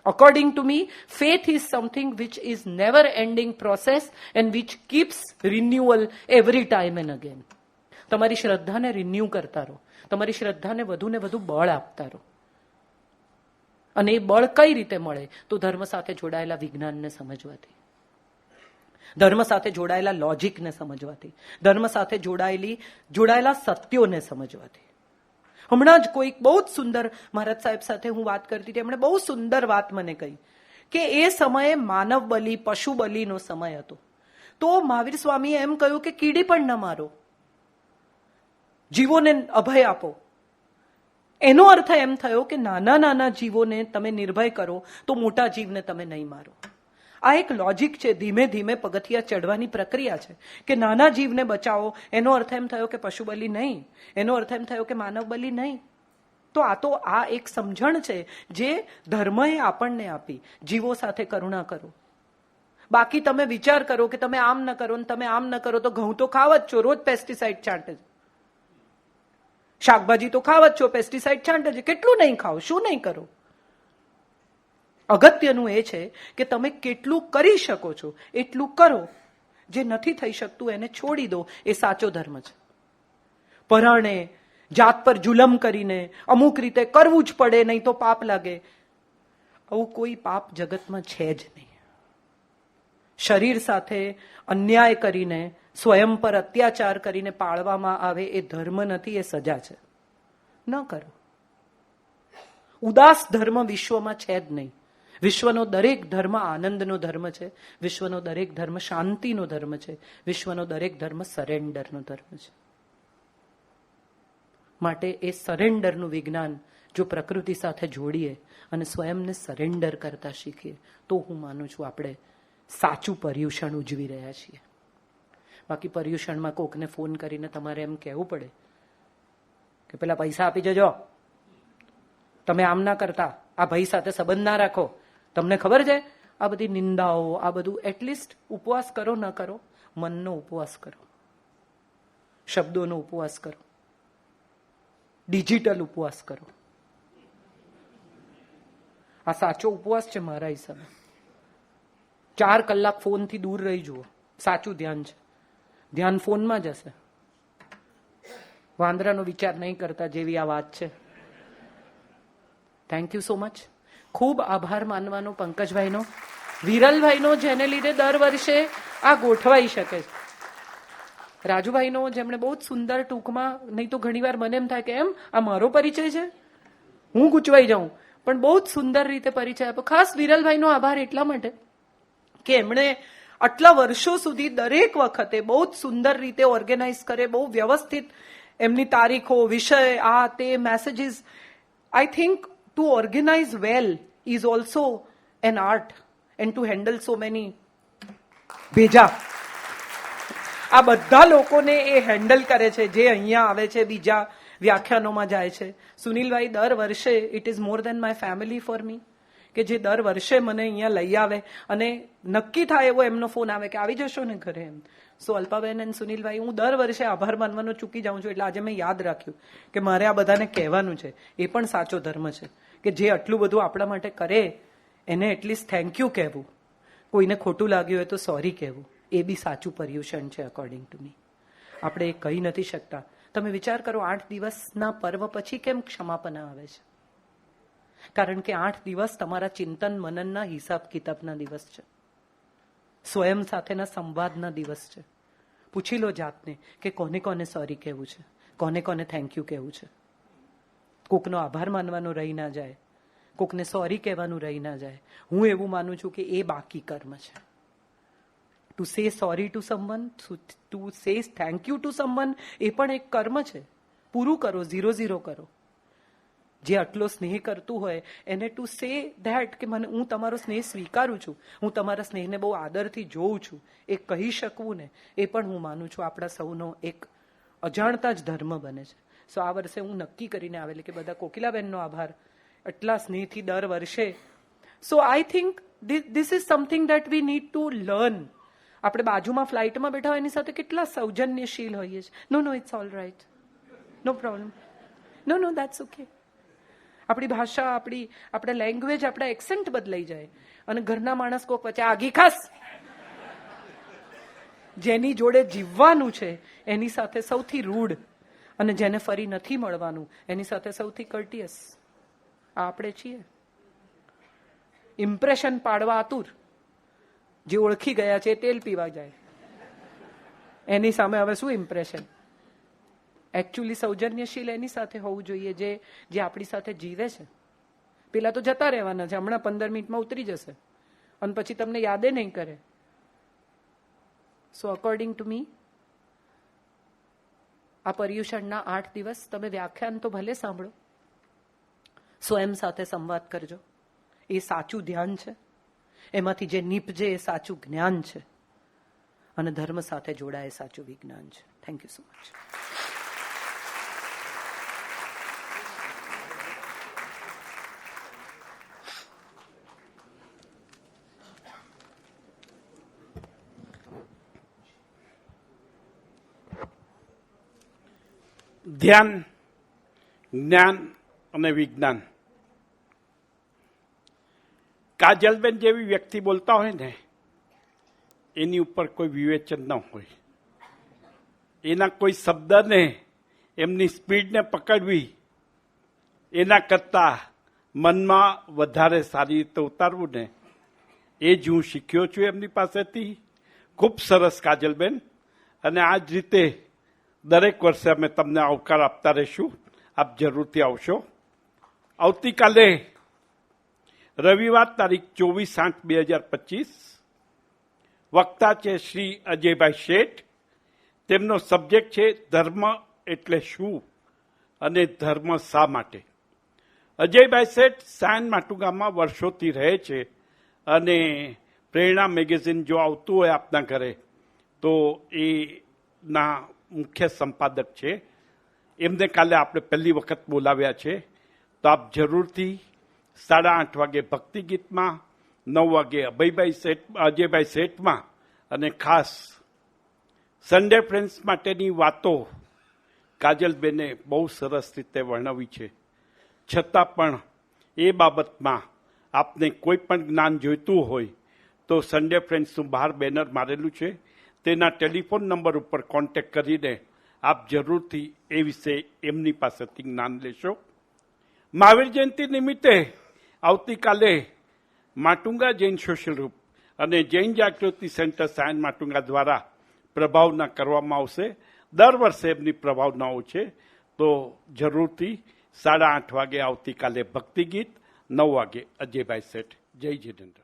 According to me, faith is something which is never ending process and which keeps renewal every time and again. તમારી શ્રદ્ધાને રિન્યુ કરતા રહો, તમારી શ્રદ્ધાને વધુ ને વધુ બળ આપતા રહો. અને એ બળ કઈ રીતે મળે? તો ધર્મ સાથે જોડાયેલા વિજ્ઞાનને સમજવાથી, ધર્મ સાથે જોડાયેલા લોજિકને સમજવાથી, ધર્મ સાથે જોડાયેલા સત્યોને સમજવાથી. હમણાં જ કોઈક બહુ જ સુંદર મહારાજ સાહેબ સાથે હું વાત કરતી હતી. એમણે બહુ સુંદર વાત મને કહી કે એ સમયે માનવ બલિ, પશુ બલિનો સમય હતો. તો મહાવીર સ્વામીએ એમ કહ્યું કે કીડી પણ ન મારો, જીવોને અભય આપો. એનો અર્થ એમ થયો કે નાના નાના જીવોને તમે નિર્ભય કરો તો મોટા જીવને તમે નહીં મારો. આ એક લોજિક છે. ધીમે ધીમે પગથિયા ચડવાની પ્રક્રિયા છે કે નાના જીવને બચાવો. એનો અર્થ એમ થયો કે પશુ બલિ નહીં, એનો અર્થ એમ થયો કે માનવ બલિ નહીં. તો આ એક સમજણ છે જે ધર્મએ આપણને આપી. જીવો સાથે કરુણા કરો. બાકી તમે વિચાર કરો કે તમે આમ ન કરો ને તમે આમ ન કરો તો ઘઉં તો ખાવ જ છો, રોજ પેસ્ટિસાઇડ છાંટે છે. શાકભાજી તો ખાવ જ છો, પેસ્ટિસાઇડ છાંટે છે. કેટલું નહીં ખાઓ, શું નહીં કરો? અગત્યનું એ છે કે તમે કેટલું કરી શકો છો એટલું કરો. જે નથી થઈ શકતું એને છોડી દો. એ સાચો ધર્મ છે. પરાણે જાત પર જુલમ કરીને અમુક રીતે કરવું જ પડે, નહીં તો પાપ લાગે, આવું કોઈ પાપ જગતમાં છે જ નહીં. શરીર સાથે અન્યાય કરીને સ્વયં પર અત્યાચાર કરીને પાળવામાં આવે એ ધર્મ નથી, એ સજા છે. ન કરો. ઉદાસ ધર્મ વિશ્વમાં છે જ નહીં. વિશ્વનો દરેક ધર્મ આનંદનો ધર્મ છે. વિશ્વનો દરેક ધર્મ શાંતિનો ધર્મ છે. વિશ્વનો દરેક ધર્મ સરેન્ડરનો ધર્મ છે. માટે એ સરેન્ડરનું વિજ્ઞાન જો પ્રકૃતિ સાથે જોડીએ અને સ્વયંને સરેન્ડર કરતા શીખીએ તો હું માનું છું આપણે સાચું પર્યુષણ ઉજવી રહ્યા છીએ. બાકી પર્યુષણમાં કોકને ફોન કરીને તમારે એમ કહેવું પડે કે પેલા પૈસા આપી જજો, તમે આમ ના કરતા, આ ભાઈ સાથે સંબંધ ના રાખો. તમને ખબર છે આ બધી નિંદાઓ, આ બધું, એટલીસ્ટ ઉપવાસ કરો, ન કરો, મનનો ઉપવાસ કરો, શબ્દોનો ઉપવાસ કરો, ડિજિટલ ઉપવાસ કરો. આ સાચો ઉપવાસ છે મારા હિસાબે. 4 કલાક ફોનથી દૂર રહી જુઓ, સાચું ધ્યાન છે. ધ્યાન ફોનમાં જ હશે. વાંદરાનો વિચાર નહીં કરતા જેવી આ વાત છે. Thank you so much. ખૂબ આભાર માનવાનો પંકજભાઈનો, વિરલભાઈનો, જેને લીધે દર વર્ષે આ ગોઠવાઈ શકે છે. રાજુભાઈનો, જેમણે બહુ જ સુંદર ટૂંકમાં, નહીં તો ઘણીવાર મને એમ થાય કે એમ આ મારો પરિચય છે, હું ગૂંચવાઈ જાઉં, પણ બહુ જ સુંદર રીતે પરિચય આપ્યો. ખાસ વિરલભાઈનો આભાર એટલા માટે કે એમણે આટલા વર્ષો સુધી દરેક વખતે બહુ જ સુંદર રીતે ઓર્ગેનાઇઝ કરે, બહુ વ્યવસ્થિત એમની તારીખો, વિષય, આ તે, messages. I think to organise well is also an art and to handle so many ભેજા. આ બધા લોકોને એ હેન્ડલ કરે છે જે અહીંયા આવે છે, બીજા વ્યાખ્યાનોમાં જાય છે. સુનિલભાઈ દર વર્ષે, it is more than my family for me, કે જે દર વર્ષે મને અહીંયા લઈ આવે અને નક્કી થાય એવો એમનો ફોન આવે કે આવી જશો ને ઘરે એમ. સો અલ્પાબેન અને સુનિલભાઈ, હું દર વર્ષે આભાર માનવાનો ચૂકી જાઉં છું. એટલે આજે મેં યાદ રાખ્યું કે મારે આ બધાને કહેવાનું છે. એ પણ સાચો ધર્મ છે કે જે આટલું બધું આપણા માટે કરે એને એટલીસ્ટ થેન્ક યુ કહેવું. કોઈને ખોટું લાગ્યું હોય તો સોરી કહેવું. એ બી સાચું પર્યુષણ છે અકોર્ડિંગ ટુ મી. આપણે એ કહી નથી શકતા. તમે વિચાર કરો, 8 દિવસના પર્વ પછી કેમ ક્ષમાપના આવે છે? કારણ કે 8 દિવસ તમારા ચિંતન મનનના હિસાબ કિતાબના દિવસ છે, સ્વયં સાથેના સંવાદના દિવસ છે. પૂછી લો જાતને કે કોને કોને સોરી કહેવું છે, કોને કોને થેન્ક યુ કહેવું છે. કોકનો આભાર માનવાનો રહી ના જાય, કોકને સોરી કહેવાનું રહી ના જાય. હું એવું માનું છું કે એ બાકી કર્મ છે. To say sorry to someone, to say thank you to someone, એ પણ એક કર્મ છે. પૂરું કરો, 0-0 કરો. જે આટલો સ્નેહ કરતું હોય એને ટુ સે ધેટ કે મને, હું તમારો સ્નેહ સ્વીકારું છું, હું તમારા સ્નેહને બહુ આદરથી જોઉં છું, એ કહી શકવું ને, એ પણ હું માનું છું આપણા સૌનો એક અજાણતા જ ધર્મ બને છે. સો આ વર્ષે હું નક્કી કરીને આવેલી કે બધા કોકિલાબેનનો આભાર એટલા સ્નેહથી દર વર્ષે. So I think this is something that we need to learn. આપણે બાજુમાં ફ્લાઇટમાં બેઠા હોય એની સાથે કેટલા સૌજન્યશીલ હોઈએ છીએ. No it's all right, no problem, no that's okay. આપણી ભાષા, આપણા લેંગ્વેજ, આપણા એક્સેન્ટ બદલાઈ જાય અને ઘરના માણસ કોક વચ્ચે આગી ખાસ, જેની જોડે જીવવાનું છે એની સાથે સૌથી રૂડ અને જેને ફરી નથી મળવાનું એની સાથે સૌથી કર્ટિયસ આ આપણે છીએ. ઇમ્પ્રેશન પાડવા આતુર, જે ઓળખી ગયા છે તેલ પીવા જાય, એની સામે હવે શું ઇમ્પ્રેશન? એકચ્યુઅલી સૌજન્યશીલ એની સાથે હોવું જોઈએ જે આપણી સાથે જીવે છે. પેલા તો જતા રહેવાના છે, હમણાં 15 મિનિટમાં ઉતરી જશે અને પછી તમને યાદે નહીં કરે. સો અકોર્ડિંગ ટુ મી, આ પર્યુષણના 8 દિવસ તમે વ્યાખ્યાન તો ભલે સાંભળો, સ્વયં સાથે સંવાદ કરજો. એ સાચું ધ્યાન છે. એમાંથી જે નીપજે એ સાચું જ્ઞાન છે અને ધર્મ સાથે જોડાય એ સાચું વિજ્ઞાન છે. Thank you so much. ધ્યાન, જ્ઞાન અને વિજ્ઞાન. કાજલબેન જેવી વ્યક્તિ બોલતા હોય ને, એની ઉપર કોઈ વિવેચન ન હોય. એના કોઈ શબ્દને, એમની સ્પીડને પકડવી, એના કરતાં મનમાં વધારે સારી રીતે ઉતારવું ને, એ જ હું શીખ્યો છું એમની પાસેથી. ખૂબ સરસ કાજલબેન. અને આ જ રીતે દરેક વર્ષે અમે તમને આવકાર આપતા રહીશું. આપ જરૂરથી આવશો. આવતીકાલે રવિવાર તારીખ 24/8/2025 વક્તા છે શ્રી અજયભાઈ શેઠ. તેમનો સબ્જેક્ટ છે ધર્મ એટલે શું અને ધર્મ શા માટે. અજયભાઈ શેઠ સાયન માટુંગામાં વર્ષોથી રહે છે અને પ્રેરણા મેગેઝિન જો આવતું હોય આપના ઘરે તો એના મુખ્ય સંપાદક છે. એમને કાલે આપણે પહેલી વખત બોલાવ્યા છે. તો આપ જરૂરથી 8:30 વાગે ભક્તિ ગીતમાં, 9 વાગે અજયભાઈ શેઠમાં અને ખાસ સન્ડે ફ્રેન્ડ્સ માટેની વાતો કાજલબેને બહુ સરસ રીતે વર્ણવી છે. છતાં પણ એ બાબતમાં આપને કોઈ પણ જ્ઞાન જોઈતું હોય તો સન્ડે ફ્રેન્ડ્સનું બહાર બેનર મારેલું છે. તેના ટેલિફોન નંબર ઉપર કોન્ટેક્ટ કરીને આપ જરૂરથી એ વિશે એમની પાસેથી જ્ઞાન લેશો. મહાવીર જયંતિ નિમિત્તે આવતીકાલે માટુંગા જૈન સોશિયલ ગ્રુપ અને જૈન જાગૃતિ સેન્ટર સાયન માટુંગા દ્વારા પ્રભાવના કરવામાં આવશે. દર વર્ષે એમની પ્રભાવનાઓ છે. તો જરૂરથી 8:30 વાગે આવતીકાલે ભક્તિ ગીત, 9 વાગે અજયભાઈ શેઠ. જય જિનેન્દ્ર.